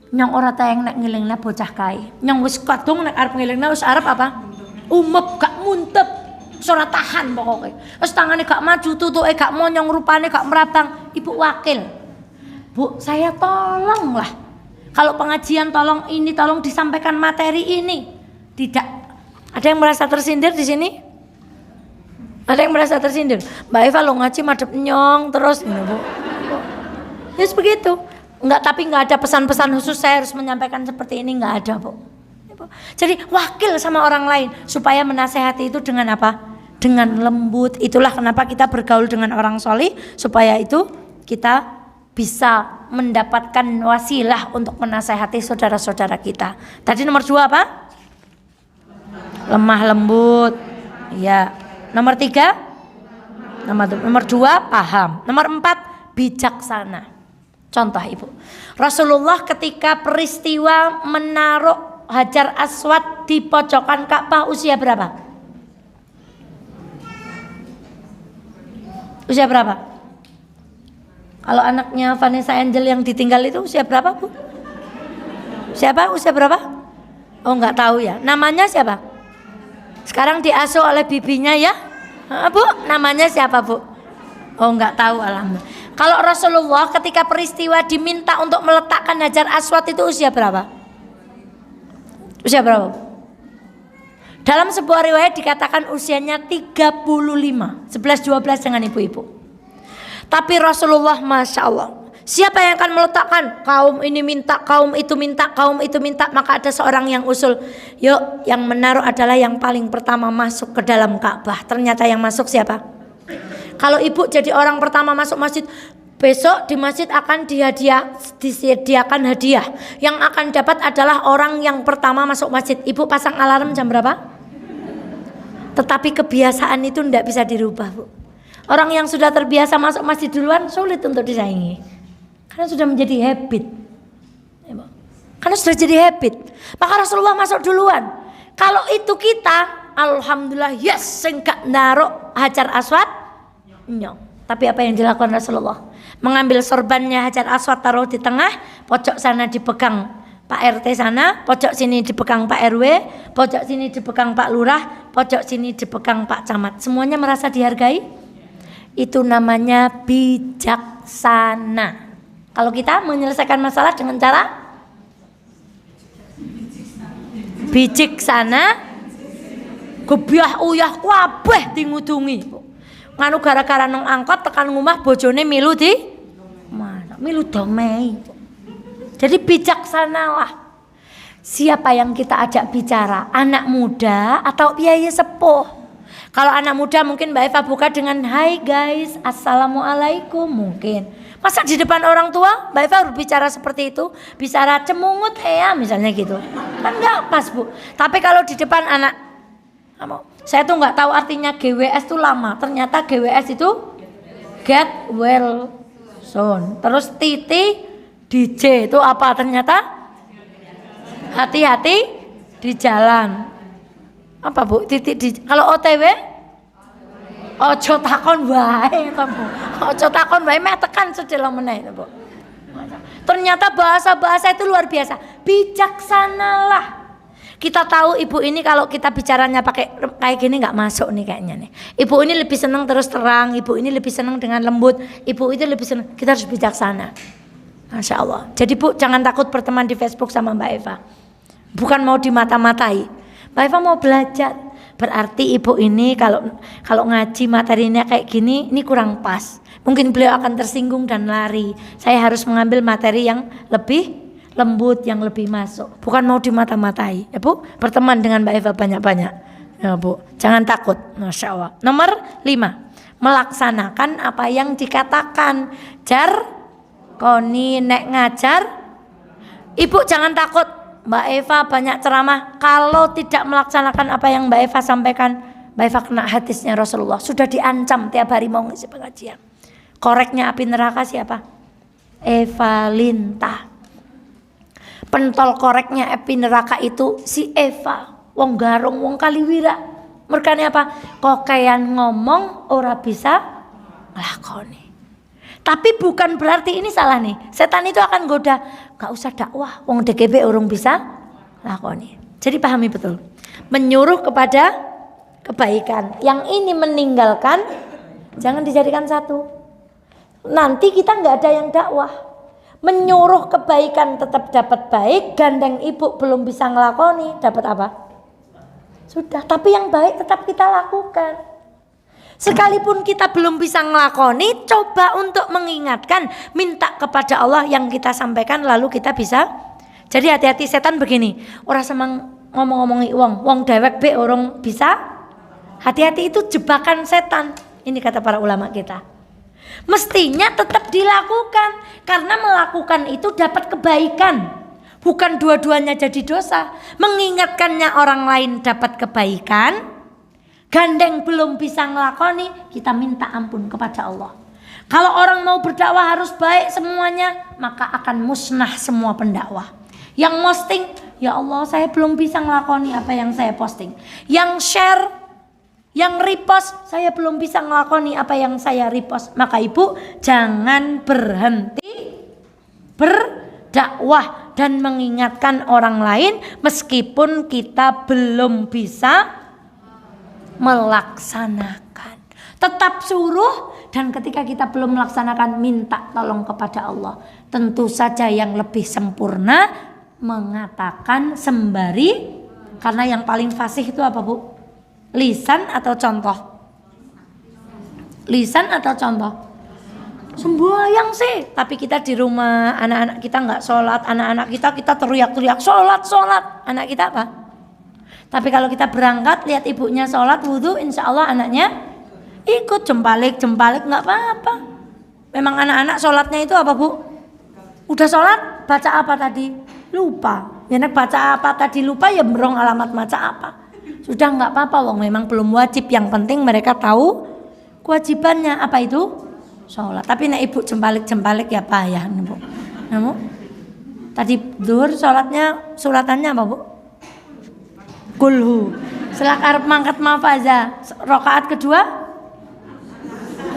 Nyong ora tayang nek ngilingna bocah kae. Nyong wis kadung nek arep ngilingna wis arep apa? Umep gak muntep. Ora tahan pokoknya. Wis tangane gak maju, tutuke gak monyong, rupane gak merabang. Ibu wakil. Bu, saya tolonglah. Kalau pengajian tolong ini, tolong disampaikan materi ini. Tidak. Ada yang merasa tersindir di sini? Ada yang merasa tersindir? Mbak Eva lo ngaji madep nyong terus ini, Bu. Ya begitu. Tapi enggak ada pesan-pesan khusus saya harus menyampaikan seperti ini, enggak ada, Bu. Jadi wakil sama orang lain supaya menasehati itu dengan apa? Dengan lembut. Itulah kenapa kita bergaul dengan orang solih, supaya itu kita bisa mendapatkan wasilah untuk menasehati saudara-saudara kita. Tadi nomor 2 apa? Lemah lembut. Ya. Nomor 3? Nomor 2 paham. Nomor 4 bijaksana. Contoh Ibu. Rasulullah ketika peristiwa menaruh Hajar Aswad di pojokan Ka'bah usia berapa? Usia berapa? Kalau anaknya Vanessa Angel yang ditinggal itu usia berapa, Bu? Siapa? Usia berapa? Oh, enggak tahu ya. Namanya siapa? Sekarang diasuh oleh bibinya ya? Bu, namanya siapa, Bu? Oh, enggak tahu, alhamdulillah. Kalau Rasulullah ketika peristiwa diminta untuk meletakkan Hajar Aswad itu usia berapa? Usia berapa? Dalam sebuah riwayat dikatakan usianya 35, 11-12 dengan ibu-ibu. Tapi Rasulullah Masya Allah, siapa yang akan meletakkan? Kaum ini minta, kaum itu minta, kaum itu minta. Maka ada seorang yang usul, yuk yang menaruh adalah yang paling pertama masuk ke dalam Ka'bah. Ternyata yang masuk siapa? Kalau ibu jadi orang pertama masuk masjid, besok di masjid akan disediakan hadiah. Yang akan dapat adalah orang yang pertama masuk masjid. Ibu pasang alarm jam berapa? Tetapi kebiasaan itu tidak bisa dirubah, Bu. Orang yang sudah terbiasa masuk masjid duluan sulit untuk disaingi. Karena sudah menjadi habit. Karena sudah jadi habit. Maka Rasulullah masuk duluan. Kalau itu kita, alhamdulillah, yes, sing gak naruh Hajar Aswad, nyong. Tapi apa yang dilakukan Rasulullah? Mengambil sorbannya Hajar Aswad, taruh di tengah, pojok sana dipegang Pak RT sana, pojok sini dipegang Pak RW, pojok sini dipegang Pak Lurah, pojok sini dipegang Pak Camat. Semuanya merasa dihargai. Itu namanya bijaksana. Kalau kita menyelesaikan masalah dengan cara bijaksana, gebyah uyah kabeh ngudungi. Nganu gara-gara nang angkot tekan ngomah bojone milu di mana? Milu damai. Jadi bijaksanalah. Siapa yang kita ajak bicara? Anak muda atau kiai sepuh? Kalau anak muda mungkin Mbak Eva buka dengan hai guys, assalamualaikum mungkin. Masa di depan orang tua Mbak Eva berbicara seperti itu? Bicara cemungut ya misalnya gitu. Kan enggak pas, Bu. Tapi kalau di depan anak, saya tuh nggak tahu artinya GWS itu lama. Ternyata GWS itu get well soon. Terus titik DJ itu apa? Ternyata hati-hati di jalan. Apa, Bu? Titik di. Kalau OTW? Ojo takon wae kamu. Ojo takon wae meh tekan sedelo meneh, Bu. Ternyata bahasa-bahasa itu luar biasa. Bijaksanalah. Kita tahu ibu ini kalau kita bicaranya pakai kayak gini nggak masuk nih kayaknya nih. Ibu ini lebih senang terus terang, ibu ini lebih senang dengan lembut, ibu itu lebih senang. Kita harus bijaksana. Masya Allah. Jadi Bu, jangan takut berteman di Facebook sama Mbak Eva. Bukan mau dimata-matai. Mbak Eva mau belajar. Berarti ibu ini kalau ngaji materinya kayak gini, ini kurang pas. Mungkin beliau akan tersinggung dan lari. Saya harus mengambil materi yang lebih lembut, yang lebih masuk. Bukan mau dimata-matai. Ya Bu, berteman dengan Mbak Eva banyak-banyak. Ya Bu, jangan takut. Masya Allah. Nomor 5, melaksanakan apa yang dikatakan. Koni nek ngajar. Ibu jangan takut. Mbak Eva banyak ceramah. Kalau tidak melaksanakan apa yang Mbak Eva sampaikan, Mbak Eva kena hadisnya Rasulullah. Sudah diancam tiap hari mau ngisi pengajian. Koreknya api neraka siapa? Eva Linta. Pentol koreknya api neraka itu si Eva, wong Garung, wong Kaliwira. Merkane apa? Kokean ngomong ora bisa nglakoni. Tapi bukan berarti ini salah nih. Setan itu akan goda, gak usah dakwah, wong DGB urung bisa lakoni. Jadi pahami betul. Menyuruh kepada kebaikan. Yang ini meninggalkan, jangan dijadikan satu. Nanti kita nggak ada yang dakwah. Menyuruh kebaikan tetap dapat baik, gandeng ibu belum bisa ngelakoni, dapat apa? Sudah, tapi yang baik tetap kita lakukan. Sekalipun kita belum bisa ngelakoni, coba untuk mengingatkan, minta kepada Allah yang kita sampaikan lalu kita bisa. Jadi hati-hati, setan begini, orang semang ngomong-ngomongi wong dewek be orang bisa. Hati-hati, itu jebakan setan. Ini kata para ulama kita. Mestinya tetap dilakukan, karena melakukan itu dapat kebaikan. Bukan dua-duanya jadi dosa. Mengingatkannya orang lain dapat kebaikan, gandeng belum bisa ngelakoni, kita minta ampun kepada Allah. Kalau orang mau berdakwah harus baik semuanya, maka akan musnah semua pendakwah. Yang posting, ya Allah saya belum bisa ngelakoni apa yang saya posting. Yang share, yang repost, saya belum bisa ngelakoni apa yang saya repost. Maka ibu jangan berhenti berdakwah dan mengingatkan orang lain meskipun kita belum bisa melaksanakan. Tetap suruh, dan ketika kita belum melaksanakan minta tolong kepada Allah. Tentu saja yang lebih sempurna mengatakan sembari, karena yang paling fasih itu apa Bu? Lisan atau contoh? Lisan atau contoh? Sembahyang sih, tapi kita di rumah anak-anak kita nggak sholat, anak-anak kita teriak-teriak sholat. Anak kita apa? Tapi kalau kita berangkat lihat ibunya sholat wudhu, insya Allah anaknya ikut jempalik nggak apa-apa. Memang anak-anak sholatnya itu apa Bu? Udah sholat, baca apa tadi? Lupa. Ya baca apa tadi lupa, ya berong alamat baca apa. Sudah nggak apa-apa, wong memang belum wajib. Yang penting mereka tahu kewajibannya apa itu sholat. Tapi nek ibu jempalik ya payah nih Bu. Namu tadi duhur sholatnya suratannya apa Bu? Kulhu. Setelah arep mangkat mafaza, rakaat kedua.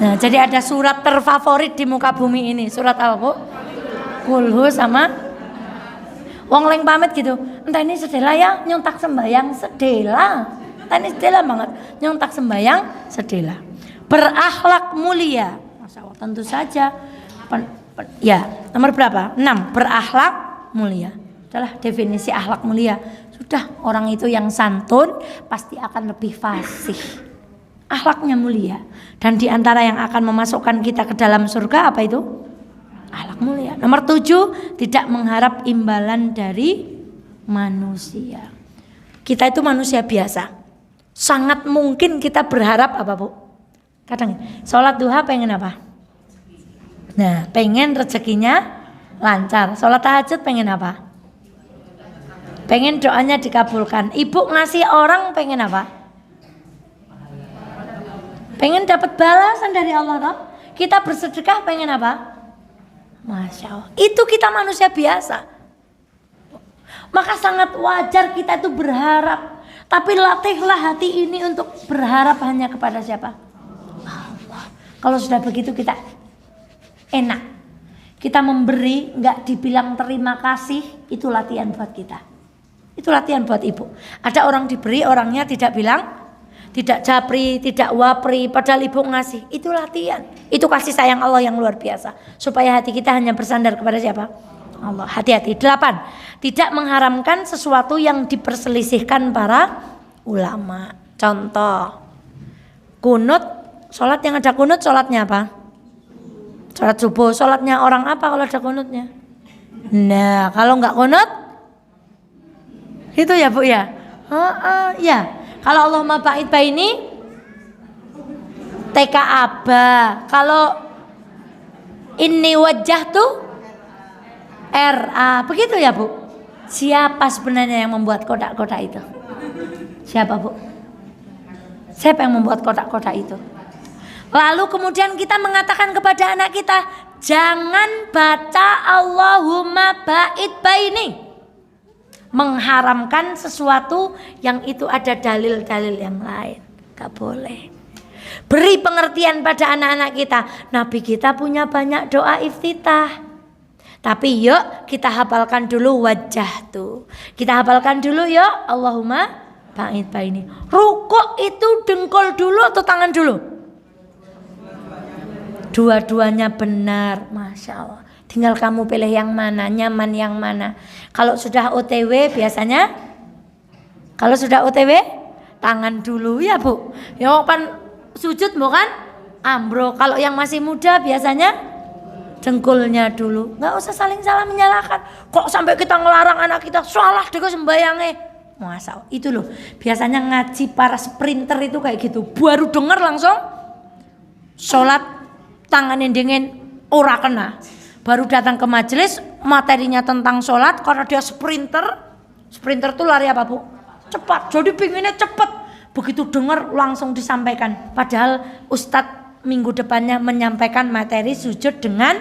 Nah, jadi ada surat terfavorit di muka bumi ini. Surat apa Bu? Kulhu sama wong leng pamit gitu. Entah ini sedela ya, nyontak sembayang sedela. Entah ini sedela banget, nyontak sembayang sedela. Berakhlak mulia. Masya Allah, tentu saja. Ya, nomor berapa? 6. Berakhlak mulia. Adalah definisi akhlak mulia. Sudah, orang itu yang santun pasti akan lebih fasih. Akhlaknya mulia. Dan diantara yang akan memasukkan kita ke dalam surga apa itu? Akhlak mulia. Nomor 7, tidak mengharap imbalan dari manusia. Kita itu manusia biasa. Sangat mungkin kita berharap apa Bu? Kadang sholat duha pengen apa? Nah, pengen rezekinya lancar. Sholat tahajud pengen apa? Pengen doanya dikabulkan. Ibu ngasih orang pengen apa? Pengen dapat balasan dari Allah toh? Kita bersedekah pengen apa? Masya Allah. Itu kita manusia biasa. Maka sangat wajar kita itu berharap. Tapi latihlah hati ini untuk berharap hanya kepada siapa? Allah. Kalau sudah begitu kita enak. kita memberi nggak dibilang terima kasih, itu latihan buat kita. Itu latihan buat ibu. Ada orang diberi, orangnya tidak bilang, tidak japri, tidak wapri, padahal ibu ngasih. Itu latihan. Itu kasih sayang Allah yang luar biasa. Supaya hati kita hanya bersandar kepada siapa? Allah. Hati-hati. 8. Tidak mengharamkan sesuatu yang diperselisihkan para ulama. Contoh, kunut, sholat yang ada kunut, sholatnya apa? Sholat subuh, sholatnya orang apa kalau ada kunutnya? Nah, kalau nggak kunut, itu ya Bu ya. Ya. Kalau Allahumma ba'id baini, TK aba. Kalau inni wajjahtu, RA. Begitu ya Bu. Siapa sebenarnya yang membuat kotak-kotak itu? Siapa Bu? Siapa yang membuat kotak-kotak itu? Lalu kemudian kita mengatakan kepada anak kita, jangan baca Allahumma ba'id baini. Mengharamkan sesuatu yang itu ada dalil-dalil yang lain. Gak boleh. Beri pengertian pada anak-anak kita. Nabi kita punya banyak doa iftitah. Tapi yuk kita hafalkan dulu wajah tuh. Kita hafalkan dulu yuk Allahumma ba'id baini. Rukuk itu dengkul dulu atau tangan dulu? Dua-duanya benar, Masya Allah. Tinggal kamu pilih yang mana, nyaman yang mana. Kalau sudah OTW biasanya, kalau sudah OTW tangan dulu ya Bu. Ya kan sujud bukan ambro. Kalau yang masih muda biasanya dengkulnya dulu. Nggak usah saling salah menyalahkan. Kok sampai kita ngelarang anak kita salah deh sembayangnya. Masya Allah. Itu loh. Biasanya ngaji para sprinter itu kayak gitu. Baru denger langsung sholat tangan dingin ora kena. Baru datang ke majelis materinya tentang sholat karena dia sprinter. Sprinter tuh lari apa Bu? Cepat. Jadi pinginnya cepat. Begitu dengar langsung disampaikan. Padahal Ustadz minggu depannya menyampaikan materi sujud dengan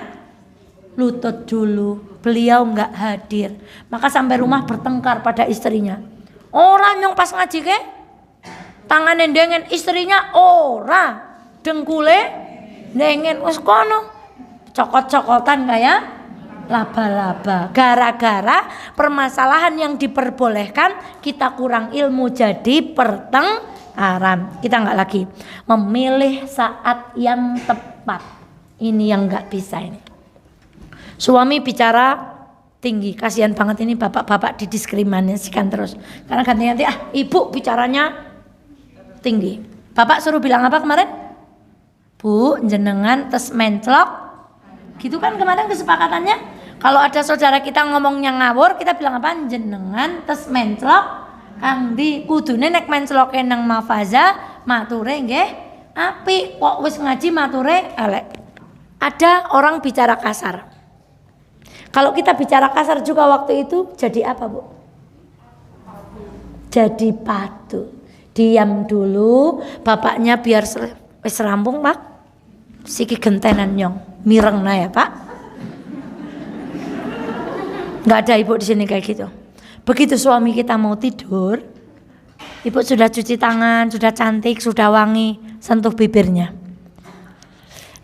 lutut dulu. Beliau nggak hadir. Maka sampai rumah bertengkar pada istrinya. Orang yang pas ngaji ke tangan dingin istrinya ora dengkule nengen wis kono cokot-cokotan kayak laba-laba. Gara-gara permasalahan yang diperbolehkan kita kurang ilmu jadi pertengkaran. Kita nggak lagi memilih saat yang tepat. Ini yang nggak bisa ini. Suami bicara tinggi, kasihan banget ini bapak-bapak didiskriminasikan terus. Karena ganti-ganti ibu bicaranya tinggi. Bapak suruh bilang apa kemarin? Bu, jenengan tes menclok. Gitu kan kemarin kesepakatannya. Kalau ada saudara kita ngomongnya ngawur, kita bilang apa? Jenengan tes menclok. Kang di kudune nek mencloke nang mafaza, mature nggih api. Kok wis ngaji mature elek. Ada orang bicara kasar. Kalau kita bicara kasar juga waktu itu jadi apa, Bu? Jadi patuh. Diam dulu, bapaknya biar wis rampung Pak. Siki gentenan nyong, mireng ya Pak. Nggak ada ibu di sini kayak gitu. Begitu suami kita mau tidur, ibu sudah cuci tangan, sudah cantik, sudah wangi, sentuh bibirnya.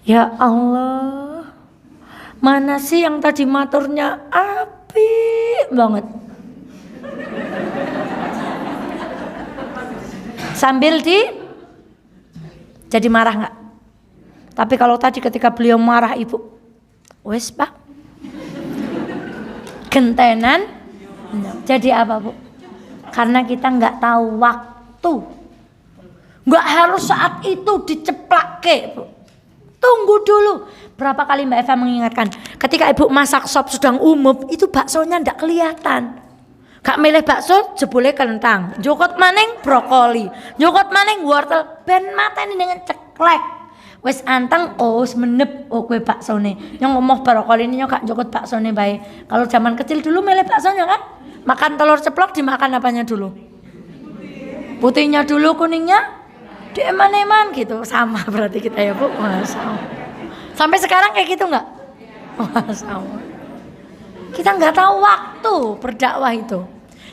Ya Allah, mana sih yang tadi maturnya apik banget. Sambil jadi marah nggak? Tapi kalau tadi ketika beliau marah ibu, wes Pak, gentenan, jadi apa Bu? Karena kita nggak tahu waktu, nggak harus saat itu diceplake Bu. Tunggu dulu. Berapa kali Mbak Eva mengingatkan, ketika ibu masak sop sedang umum, itu baksonya nggak kelihatan. Gak milih bakso jebule kentang, jokot maning brokoli, jokot maning wortel, ben mateni dengan ceklek. Wes anteng wis menep kue baksone. Nyong ngomong brokoli ini nyong gak jokot baksone bae. Kalau zaman kecil dulu milih baksonya kan, makan telur ceplok dimakan apanya dulu? Putihnya dulu, kuningnya dieman-eman gitu. Sama berarti kita ya Bu. Masya. Sampai sekarang kayak gitu nggak? Masya. Kita nggak tahu waktu berdakwah itu.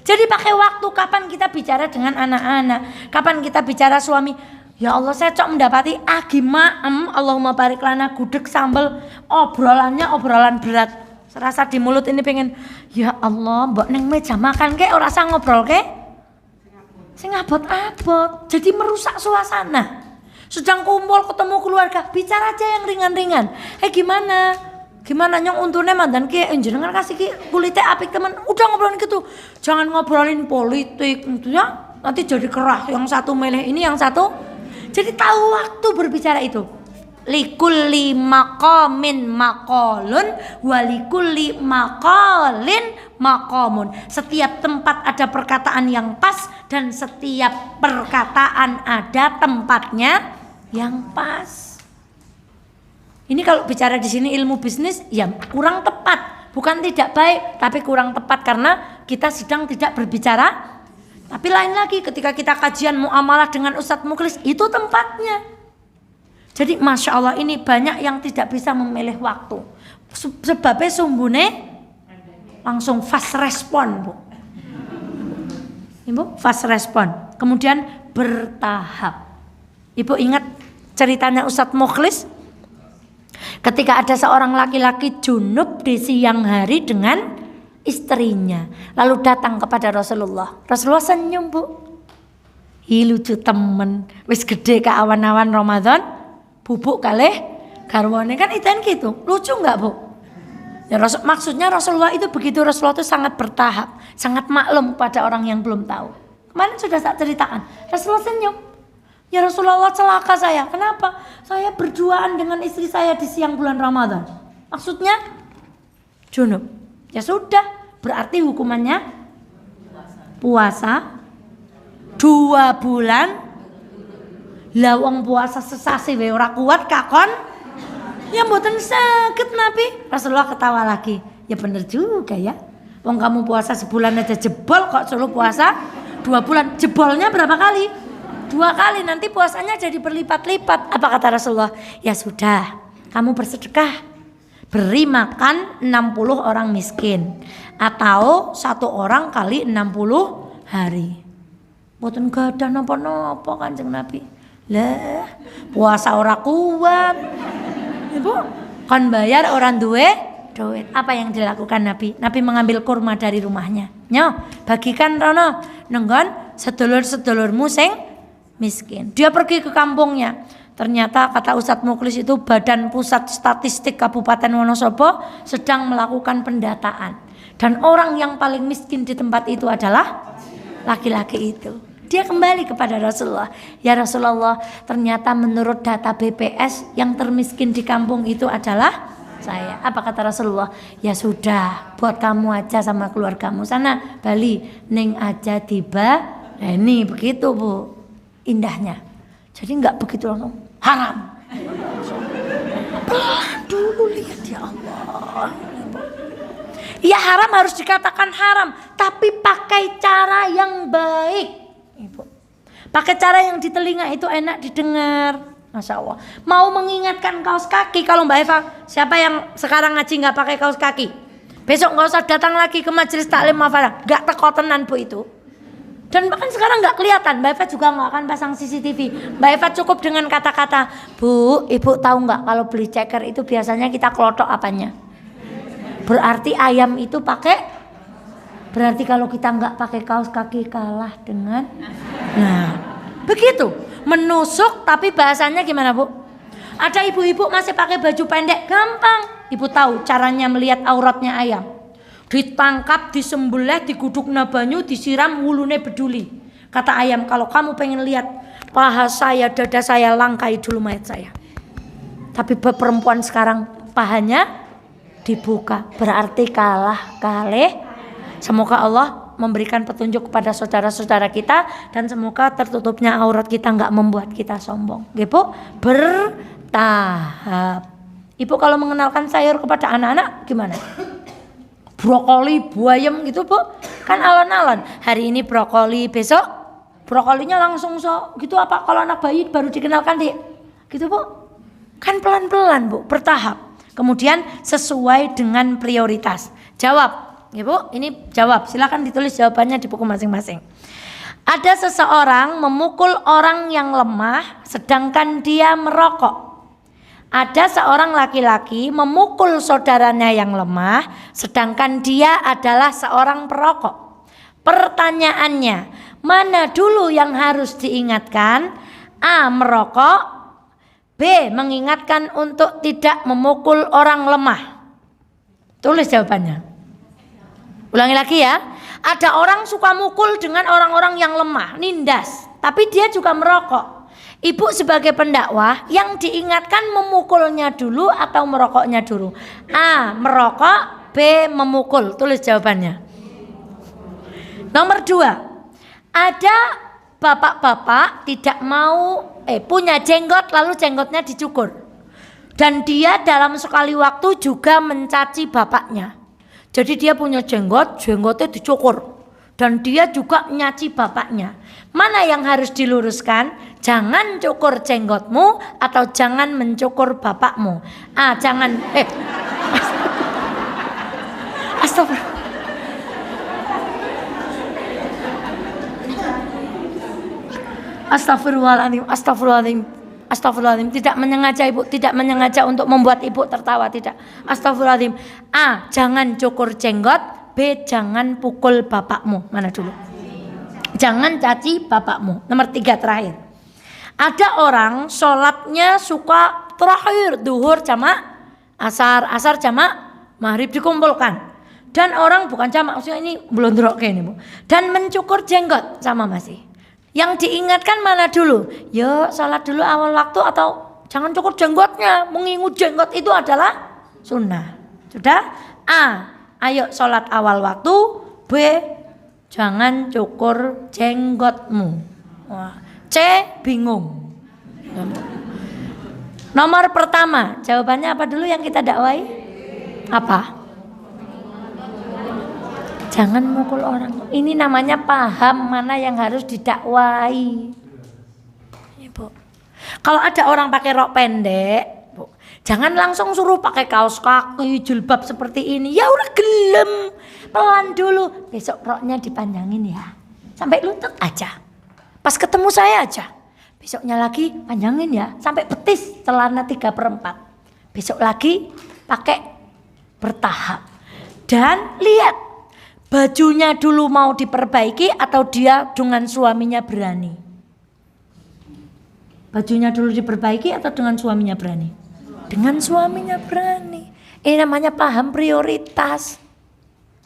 Jadi pakai waktu kapan kita bicara dengan anak-anak, kapan kita bicara suami. Ya Allah, saya cok mendapati maem, Allahumma barik lana, gudeg sambel, obrolannya obrolan berat. Serasa di mulut ini pengen, ya Allah, mbok neng meja makan ke ora usah ngobrol ke. Sing abot-abot, jadi merusak suasana. Sedang kumpul ketemu keluarga, bicara aja yang ringan-ringan. Gimana? Gimana nyong untune mandan ki jenengan kasih ki kulite apik teman. Udah ngobrolin gitu. Jangan ngobrolin politik gitu ya. Nanti jadi kerah, yang satu milih ini, yang satu. Jadi tahu waktu berbicara itu. Likulli maqamin maqalun walikulli maqalin maqamun. Setiap tempat ada perkataan yang pas dan setiap perkataan ada tempatnya yang pas. Ini kalau bicara di sini ilmu bisnis ya kurang tepat, bukan tidak baik, tapi kurang tepat karena kita sedang tidak berbicara. Tapi lain lagi ketika kita kajian muamalah dengan Ustadz Mukhlis, itu tempatnya. Jadi Masya Allah ini banyak yang tidak bisa memilih waktu. Sebabnya sumbune langsung fast respon, Bu. Ibu fast respon. Kemudian bertahap. Ibu ingat ceritanya Ustadz Mukhlis? Ketika ada seorang laki-laki junub di siang hari dengan istrinya, lalu datang kepada Rasulullah. Rasulullah senyum, Bu. Lucu temen, wis gede ke awan-awan Ramadan, bubuk kalih garwane kan itu gitu. Lucu nggak, Bu? Ya, maksudnya Rasulullah itu begitu. Rasulullah itu sangat bertahap, sangat maklum pada orang yang belum tahu. Kemarin sudah saya ceritakan. Rasulullah senyum. Ya Rasulullah, celaka saya. Kenapa? Saya berduaan dengan istri saya di siang bulan Ramadan. Maksudnya junub. Ya sudah, berarti hukumannya puasa 2 bulan. Lawang puasa sesasi we ora kuat kakon. Ya mboten sakit Nabi. Rasulullah ketawa lagi. Ya bener juga ya. Wong kamu puasa sebulan aja jebol, kok suruh puasa 2 bulan. Jebolnya berapa kali? 2 kali, nanti puasanya jadi berlipat-lipat. Apa kata Rasulullah? Ya sudah, kamu bersedekah. Beri makan 60 orang miskin. Atau 1 orang kali 60 hari. Mboten gadah napa-napa Kanjeng Nabi. Lah, puasa ora kuat. Ibu, kon bayar orang duwe duit. Apa yang dilakukan Nabi? Nabi mengambil kurma dari rumahnya. Nyo, bagikan rono nenggon sedulur-sedulurmu sing miskin. Dia pergi ke kampungnya. Ternyata kata Ustadz Mukhlis itu Badan Pusat Statistik Kabupaten Wonosobo sedang melakukan pendataan. Dan orang yang paling miskin di tempat itu adalah laki-laki itu. Dia kembali kepada Rasulullah. Ya Rasulullah, ternyata menurut data BPS yang termiskin di kampung itu adalah saya. Apa kata Rasulullah? Ya sudah, buat kamu aja sama keluargamu sana Bali, ning aja tiba. Nah ini begitu, Bu, indahnya. Jadi nggak begitu langsung haram. Pelan dulu, lihat ya Allah. Ya haram harus dikatakan haram, tapi pakai cara yang baik, Ibu. Pakai cara yang di telinga itu enak didengar. Masya Allah. Mau mengingatkan kaos kaki, kalau Mbak Eva, siapa yang sekarang ngaji nggak pakai kaos kaki? Besok nggak usah datang lagi ke majelis taklim mafadah, nggak teko tenan Bu itu. Dan bahkan sekarang nggak kelihatan. Mbak Eva juga nggak akan pasang CCTV. Mbak Eva cukup dengan kata-kata, Bu, Ibu tahu nggak kalau beli ceker itu biasanya kita kelotok apanya? Berarti ayam itu pakai. Berarti kalau kita nggak pakai kaos kaki kalah dengan. Nah, begitu. Menusuk tapi bahasanya gimana, Bu? Ada ibu-ibu masih pakai baju pendek, gampang. Ibu tahu caranya melihat auratnya ayam. Ditangkap, disembelih, digudukna banyu, disiram, wulune beduli. Kata ayam, kalau kamu pengen lihat paha saya, dada saya, langkai dulu mayat saya. Tapi perempuan sekarang pahanya dibuka, berarti kalah kalih. Semoga Allah memberikan petunjuk kepada saudara-saudara kita dan semoga tertutupnya aurat kita nggak membuat kita sombong. Gitu, bertahap. Ibu kalau mengenalkan sayur kepada anak-anak gimana? Brokoli, buayem gitu, Bu. Kan alon-alon. Hari ini brokoli, besok brokolinya langsung gitu. Apa kalau anak bayi baru dikenalkan Dik? Gitu, Bu. Kan pelan-pelan, Bu, bertahap. Kemudian sesuai dengan prioritas. Jawab, ya Bu, ini jawab. Silakan ditulis jawabannya di buku masing-masing. Ada seseorang memukul orang yang lemah sedangkan dia merokok. Ada seorang laki-laki memukul saudaranya yang lemah sedangkan dia adalah seorang perokok. Pertanyaannya, mana dulu yang harus diingatkan? A. Merokok. B. Mengingatkan untuk tidak memukul orang lemah. Tulis jawabannya. Ulangi lagi ya. Ada orang suka mukul dengan orang-orang yang lemah, nindas, tapi dia juga merokok. Ibu sebagai pendakwah yang diingatkan memukulnya dulu atau merokoknya dulu? A. Merokok. B. Memukul. Tulis jawabannya. Nomor 2. Ada bapak-bapak tidak mau punya jenggot lalu jenggotnya dicukur. Dan dia dalam sekali waktu juga mencaci bapaknya. Jadi dia punya jenggotnya dicukur. Dan dia juga menyaci bapaknya. Mana yang harus diluruskan? Jangan cukur jenggotmu atau jangan mencukur bapakmu. Jangan Astagfirullah. Astagfirullahaladzim, astagfirullahaladzim, astagfirullahaladzim. Tidak menyengaja ibu, tidak menyengaja untuk membuat ibu tertawa, tidak. Astagfirullahaladzim. A. Jangan cukur jenggot. B. Jangan pukul bapakmu. Mana dulu? Jangan caci bapakmu. Nomor 3 terakhir. Ada orang sholatnya suka terakhir duhur jamak, asar jamak, maghrib dikumpulkan. Dan orang bukan jamak, maksudnya ini belum drok kayak ini bu. Dan mencukur jenggot sama masih. Yang diingatkan mana dulu? Yo sholat dulu awal waktu atau jangan cukur jenggotnya. Mengingut jenggot itu adalah sunnah. Sudah? A. Ayo sholat awal waktu. B. Jangan cukur jenggotmu. C. Bingung. Nomor pertama. Jawabannya apa dulu yang kita dakwai? Apa? Jangan mukul orang. Ini namanya paham mana yang harus didakwai. Ibu. Kalau ada orang pakai rok pendek, Bu, jangan langsung suruh pakai kaos kaki, jilbab seperti ini. Ya udah gelem, pelan dulu. Besok roknya dipanjangin ya, sampai lutut aja. Pas ketemu saya aja. Besoknya lagi panjangin ya, sampai betis celana 3/4. Besok lagi pakai bertahap. Dan lihat. Bajunya dulu mau diperbaiki atau dia dengan suaminya berani? Bajunya dulu diperbaiki atau dengan suaminya berani? Dengan suaminya berani. Ini namanya paham prioritas.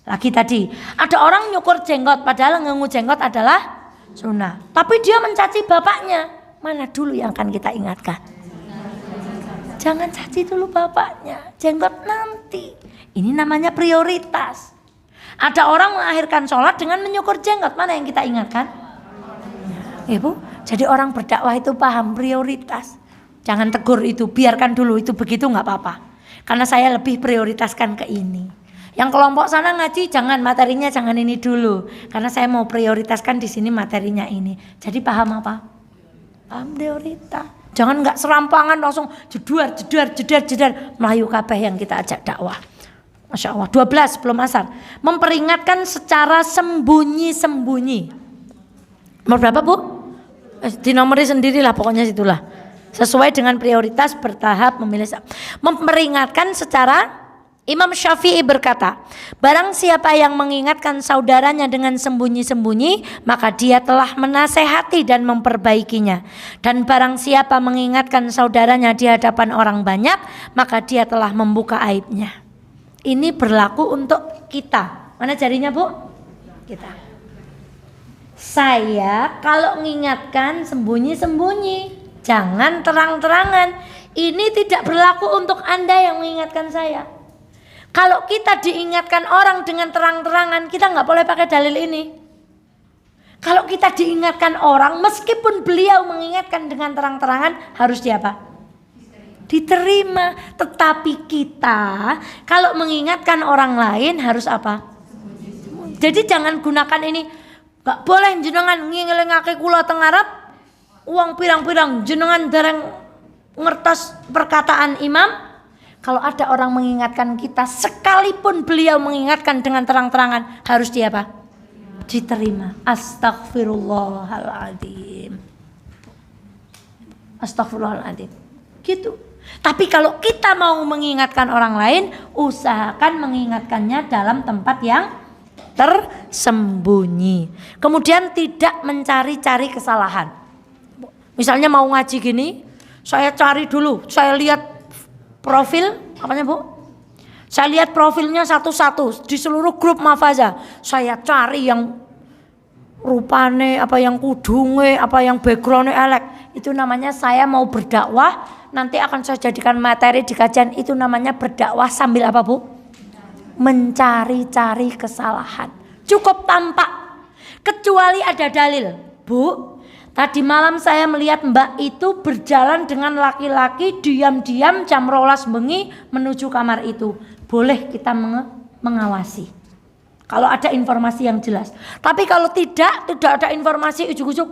Lagi tadi, ada orang nyukur jenggot padahal ngengu jenggot adalah sunnah. Tapi dia mencaci bapaknya. Mana dulu yang akan kita ingatkan? Jangan caci dulu bapaknya, jenggot nanti. Ini namanya prioritas. Ada orang mengakhirkan sholat dengan menyukur jenggot. Mana yang kita ingatkan? Ibu, jadi orang berdakwah itu paham prioritas. Jangan tegur itu, biarkan dulu itu begitu nggak apa-apa. Karena saya lebih prioritaskan ke ini. Yang kelompok sana ngaji jangan materinya jangan ini dulu. Karena saya mau prioritaskan di sini materinya ini. Jadi paham apa? Paham prioritas. Jangan nggak serampangan langsung jedar Melayu kabeh yang kita ajak dakwah. Masya Allah, 12 belum asar. Memperingatkan secara sembunyi-sembunyi. Nomor berapa bu? Dinomori sendirilah pokoknya situlah. Sesuai dengan prioritas bertahap memilih. Memperingatkan secara, Imam Syafi'i berkata, barang siapa yang mengingatkan saudaranya dengan sembunyi-sembunyi, maka dia telah menasehati dan memperbaikinya. Dan barang siapa mengingatkan saudaranya di hadapan orang banyak, maka dia telah membuka aibnya. Ini berlaku untuk kita. Mana jarinya bu? Kita. Saya kalau mengingatkan sembunyi-sembunyi, jangan terang-terangan. Ini tidak berlaku untuk Anda yang mengingatkan saya. Kalau kita diingatkan orang dengan terang-terangan, kita nggak boleh pakai dalil ini. Kalau kita diingatkan orang, meskipun beliau mengingatkan dengan terang-terangan, harus diapa? Diterima. Tetapi kita kalau mengingatkan orang lain harus apa? Jadi jangan gunakan ini. Gak boleh jenengan ngingelingake kula teng ngarep uang pirang-pirang jenengan dereng ngertos perkataan imam. Kalau ada orang mengingatkan kita, sekalipun beliau mengingatkan dengan terang-terangan, harus diapa? diterima. Astaghfirullahaladzim. Astaghfirullahaladzim. Gitu. Tapi kalau kita mau mengingatkan orang lain, usahakan mengingatkannya dalam tempat yang tersembunyi. Kemudian tidak mencari-cari kesalahan. Misalnya mau ngaji gini, saya cari dulu, saya lihat profil, apanya Bu? Saya lihat profilnya satu-satu di seluruh grup Mahfazah. Saya cari yang rupane, apa yang kudunge, apa yang backgroundnya elek. Itu namanya saya mau berdakwah, nanti akan saya jadikan materi di kajian. Itu namanya berdakwah sambil apa Bu? Mencari-cari kesalahan. Cukup tampak, kecuali ada dalil. Bu, tadi malam saya melihat Mbak itu berjalan dengan laki-laki diam-diam jam 12 bengi menuju kamar itu. Boleh kita mengawasi kalau ada informasi yang jelas. Tapi kalau tidak ada informasi, ujuk-ujuk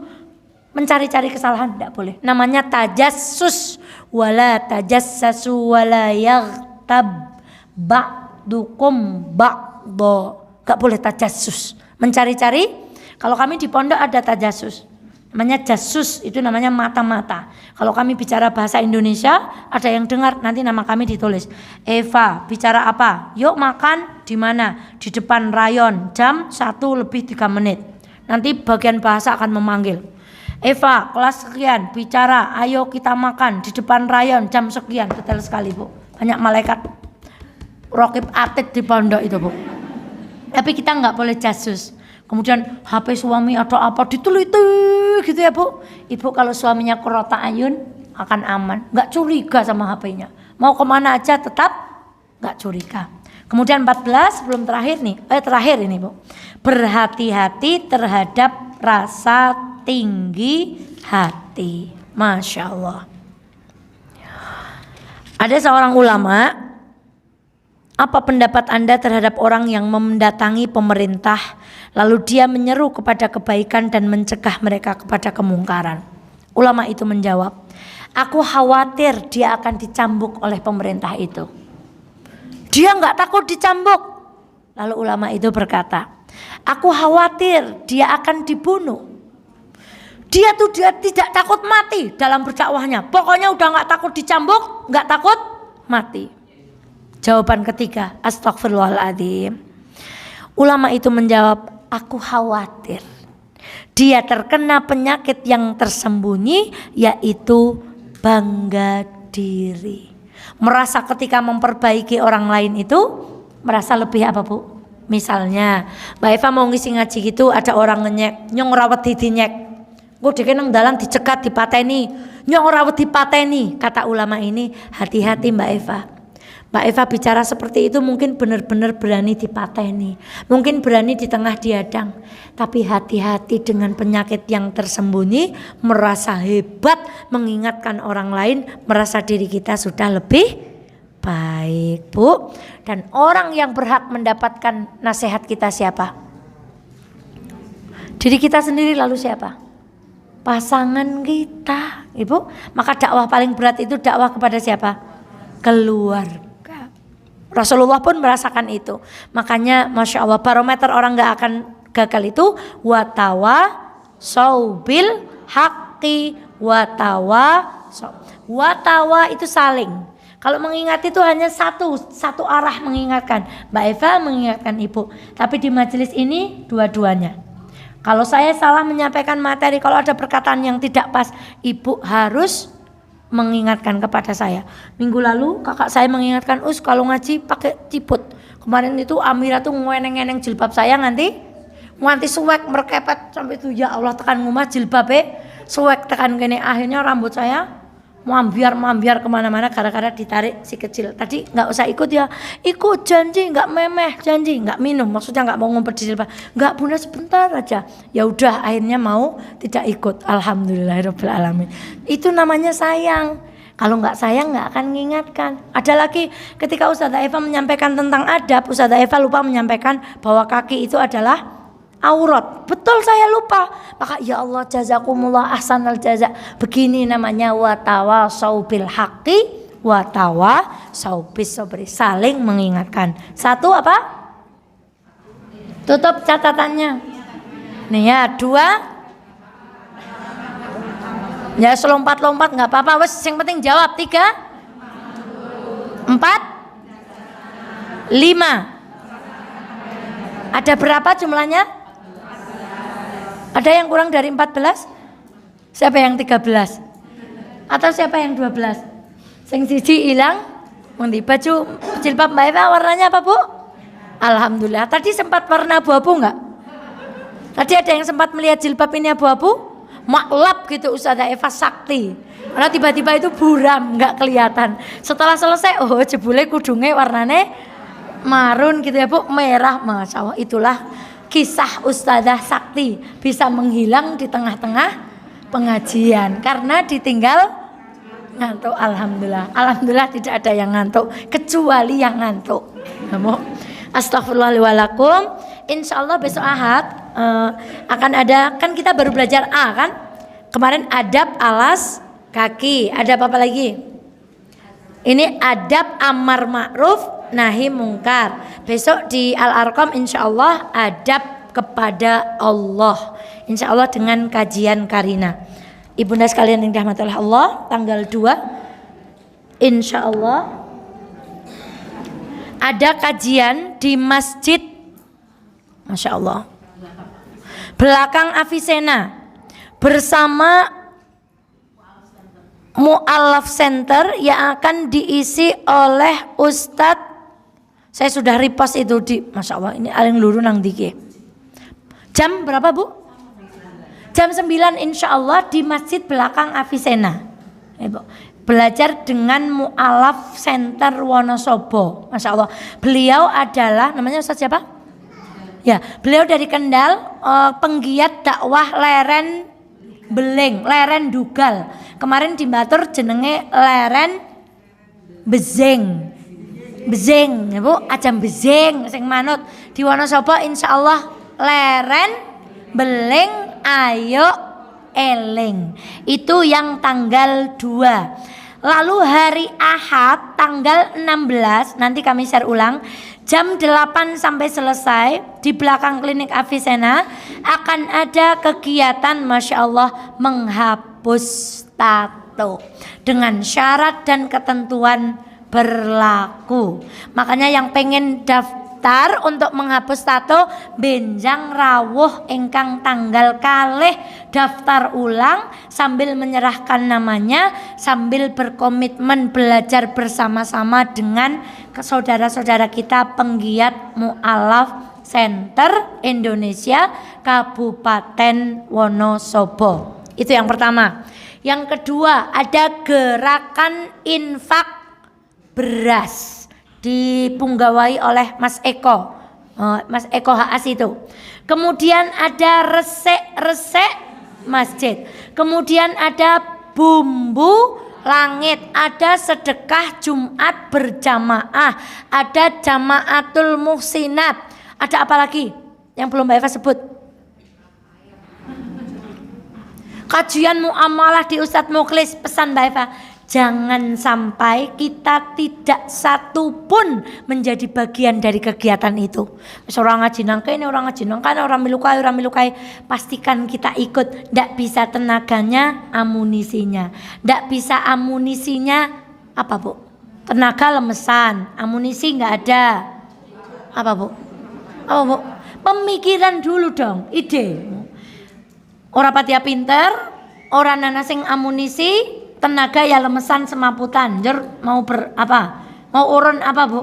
mencari-cari kesalahan, tidak boleh. Namanya tajassus. Wala tajassasu wala yaghtab ba'dukum ba'dha. Gak boleh tajassus, mencari-cari. Kalau kami di pondok ada tajassus, namanya jasus, itu namanya mata-mata. Kalau kami bicara bahasa Indonesia, ada yang dengar, nanti nama kami ditulis. Eva bicara apa? Yuk makan di mana? Di depan rayon jam 1:03. Nanti bagian bahasa akan memanggil. Eva kelas sekian bicara, ayo kita makan di depan rayon jam sekian. Detail sekali Bu. Banyak malaikat rokib atid di pondok itu Bu. Tapi kita nggak boleh jasus. Kemudian HP suami atau apa diteliti gitu ya Bu. Ibu kalau suaminya kurota ayun akan aman, nggak curiga sama HP-nya. Mau kemana aja tetap nggak curiga. Kemudian 14 belum terakhir nih, terakhir ini Bu. Berhati-hati terhadap rasa tinggi hati. Masya Allah. Ada seorang ulama. Apa pendapat Anda terhadap orang yang mendatangi pemerintah lalu dia menyeru kepada kebaikan dan mencegah mereka kepada kemungkaran? Ulama itu menjawab, aku khawatir dia akan dicambuk oleh pemerintah itu. Dia nggak takut dicambuk. Lalu ulama itu berkata, aku khawatir dia akan dibunuh. Dia tidak takut mati dalam berdakwahnya. Pokoknya udah nggak takut dicambuk, nggak takut mati. Jawaban ketiga, astagfirullahaladzim. Ulama itu menjawab, aku khawatir dia terkena penyakit yang tersembunyi, yaitu bangga diri. Merasa ketika memperbaiki orang lain itu merasa lebih apa Bu? Misalnya Mbak Eva mau ngisi ngaji gitu, ada orang ngenyek, nyong rawat dinyek. Gue dikene nang dalan dicegat dipateni, nyong rawat dipateni. Kata ulama ini, hati-hati Mbak Eva. Mbak Eva bicara seperti itu mungkin benar-benar berani dipateni, mungkin berani di tengah diadang. Tapi hati-hati dengan penyakit yang tersembunyi, merasa hebat, mengingatkan orang lain, merasa diri kita sudah lebih baik Bu. Dan orang yang berhak mendapatkan nasihat kita siapa? Diri kita sendiri, lalu siapa? Pasangan kita, Ibu. Maka dakwah paling berat itu dakwah kepada siapa? Keluarga. Rasulullah pun merasakan itu. Makanya Masya Allah, barometer orang gak akan gagal itu watawa saubil haqqi. Watawa itu saling. Kalau mengingat itu hanya satu arah mengingatkan. Mbak Eva mengingatkan Ibu. Tapi di majelis ini dua-duanya. Kalau saya salah menyampaikan materi, kalau ada perkataan yang tidak pas, Ibu harus mengingatkan kepada saya. Minggu lalu kakak saya mengingatkan, kalau ngaji pakai ciput. Kemarin itu Amira tuh ngeneng-ngeneng jilbab saya nganti suwek merkepet sampai itu, ya Allah tekan ngumah jilbabe suwek tekan gini. Akhirnya rambut saya mambiar kemana-mana gara-gara ditarik si kecil. Tadi nggak usah ikut ya, ikut janji nggak memeh, janji nggak minum, maksudnya nggak mau ngumpet di jilbab. Nggak Bunda sebentar aja. Ya udah akhirnya mau tidak ikut. Alhamdulillahirabbil alamin. Itu namanya sayang. Kalau nggak sayang nggak akan mengingatkan. Ada lagi ketika Ustazah Eva menyampaikan tentang adab, Ustazah Eva lupa menyampaikan bahwa kaki itu adalah aurat. Betul, saya lupa. Maka ya Allah jazakumullah ahsanal jaza. Begini namanya watawasau bil haqqi watawasau bis sabri. Saling mengingatkan. Satu apa? Tutup catatannya. Nih ya, 2. Ya selompat-lompat nggak apa-apa, wes yang penting jawab. 3, 4, 5. Ada berapa jumlahnya? Ada yang kurang dari 14? Siapa yang 13? Atau siapa yang 12? Sing siji hilang. Ngendi baju jilbab Mbak Eva warnanya apa, Bu? Alhamdulillah. Tadi sempat warna abu-abu enggak? Tadi ada yang sempat melihat jilbab ini abu-abu? Maklap gitu Ustazah Eva sakti. Karena tiba-tiba itu buram, nggak kelihatan. Setelah selesai, oh jebule kudungnya warnanya marun gitu ya Bu, merah. Masya Allah, itulah kisah Ustazah Sakti bisa menghilang di tengah-tengah pengajian karena ditinggal ngantuk. Alhamdulillah, alhamdulillah tidak ada yang ngantuk kecuali yang ngantuk. Kamu astagfirullahaladzim. Insya Allah besok Ahad akan ada, kan kita baru belajar A kan? Kemarin adab alas kaki, adab apa lagi? Ini adab amar ma'ruf nahi mungkar. Besok di Al-Arqam insya Allah adab kepada Allah, insya Allah dengan kajian Karina. Ibunda sekalian yang dirahmati oleh Allah, tanggal 2 insya Allah ada kajian di masjid, Masya Allah, belakang Avicenna bersama Mu'alaf Center yang akan diisi oleh Ustadz. Saya sudah repost itu di, Masya Allah, ini aling luru nang dike. Jam berapa Bu? Jam 9 insya Allah di masjid belakang Avicenna. Belajar dengan Mu'alaf Center Wonosobo. Masya Allah. Beliau adalah, namanya Ustadz siapa? Ya, beliau dari Kendal, penggiat dakwah lereng Beleng, lereng Dugal. Kemarin di Batur jenenge lereng Bezeng. Bezeng, ya Bu, ajam Bezeng sing manut di Wonosobo insyaallah lereng Beleng ayo eling. Itu yang tanggal 2. Lalu hari Ahad tanggal 16 nanti kami share ulang jam 8 sampai selesai di belakang klinik Avicenna akan ada kegiatan Masya Allah menghapus tato dengan syarat dan ketentuan berlaku. Makanya yang pengen daftar untuk menghapus tato benjang rawuh ingkang tanggal kalih daftar ulang sambil menyerahkan namanya, sambil berkomitmen belajar bersama-sama dengan saudara-saudara kita penggiat Mu'alaf Center Indonesia Kabupaten Wonosobo. Itu yang pertama. Yang kedua ada gerakan infak beras dipunggawai oleh Mas Eko, Mas Eko Haas itu. Kemudian ada resek-resek masjid. Kemudian ada bumbu langit, ada sedekah Jumat berjamaah, ada jamaatul muhsinat. Ada apa lagi yang belum Mbak Eva sebut? Kajian muamalah di Ustadz Mukhlis. Pesan Mbak Eva, jangan sampai kita tidak satu pun menjadi bagian dari kegiatan itu. Orang ngaji nangkene, orang ngaji nangkane, orang milukai. Pastikan kita ikut. Ndak bisa tenaganya, amunisinya. Ndak bisa amunisinya apa Bu? Tenaga lemesan, amunisi nggak ada. Apa Bu? Apa Bu? Pemikiran dulu dong, ide. Orang patia pinter, orang nana sing amunisi, tenaga ya lemesan semaputan. Jur mau apa? Mau urun apa Bu?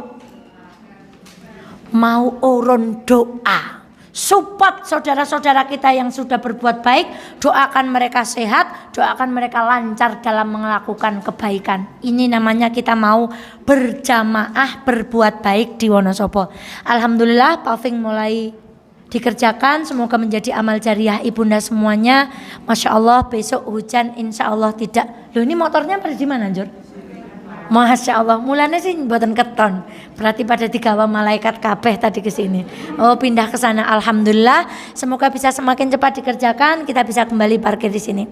Mau urun doa. Support saudara-saudara kita yang sudah berbuat baik, doakan mereka sehat, doakan mereka lancar dalam melakukan kebaikan. Ini namanya kita mau berjamaah berbuat baik di Wonosobo. Alhamdulillah paving mulai dikerjakan, semoga menjadi amal jariah ibunda semuanya. Masya Allah besok hujan insya Allah tidak. Loh ini motornya pada di mana Jur? Masya Allah, mulanya sih buatan keton. Berarti pada digawa malaikat kabeh tadi ke sini. Oh pindah ke sana. Alhamdulillah, semoga bisa semakin cepat dikerjakan. Kita bisa kembali parkir di sini.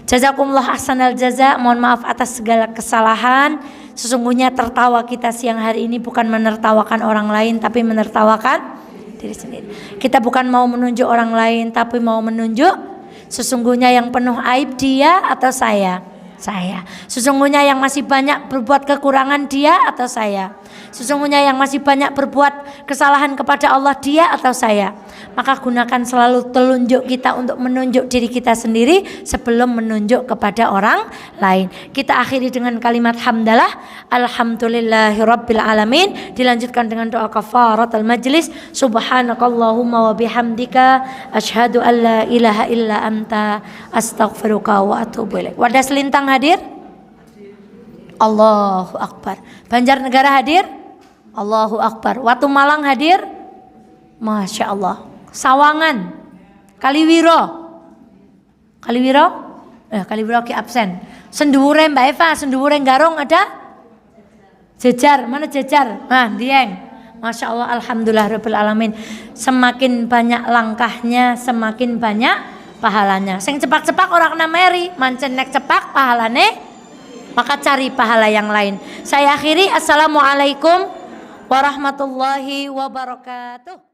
Jazakumullah ahsanal jaza. Mohon maaf atas segala kesalahan. Sesungguhnya tertawa kita siang hari ini bukan menertawakan orang lain, tapi menertawakan diri sendiri. Kita bukan mau menunjuk orang lain, tapi mau menunjuk sesungguhnya yang penuh aib dia atau saya. Sesungguhnya yang masih banyak berbuat kekurangan dia atau saya. Sesungguhnya yang masih banyak berbuat kesalahan kepada Allah dia atau saya. Maka gunakan selalu telunjuk kita untuk menunjuk diri kita sendiri sebelum menunjuk kepada orang lain. Kita akhiri dengan kalimat hamdalah, alhamdulillahirabbil alamin. Dilanjutkan dengan doa kafaratul majlis, subhanakallahumma wa bihamdika asyhadu an la ilaha illa anta astaghfiruka wa atubu ilaik. Wadah Selintang hadir? Allahu Akbar. Banjarnegara hadir? Allahu Akbar. Watu Malang hadir? Masya Allah. Sawangan, Kaliwiro ki absen. Senduwure Mbak Eva, Senduwure Garong ada? Jejar, mana Jejar? Nah, Dieng. Masya Allah, alhamdulillah rabbil alamin. Semakin banyak langkahnya, semakin banyak pahalanya. Sing cepak-cepak orang kena meri, mancen nek cepak pahalane, maka cari pahala yang lain. Saya akhiri, assalamualaikum warahmatullahi wabarakatuh.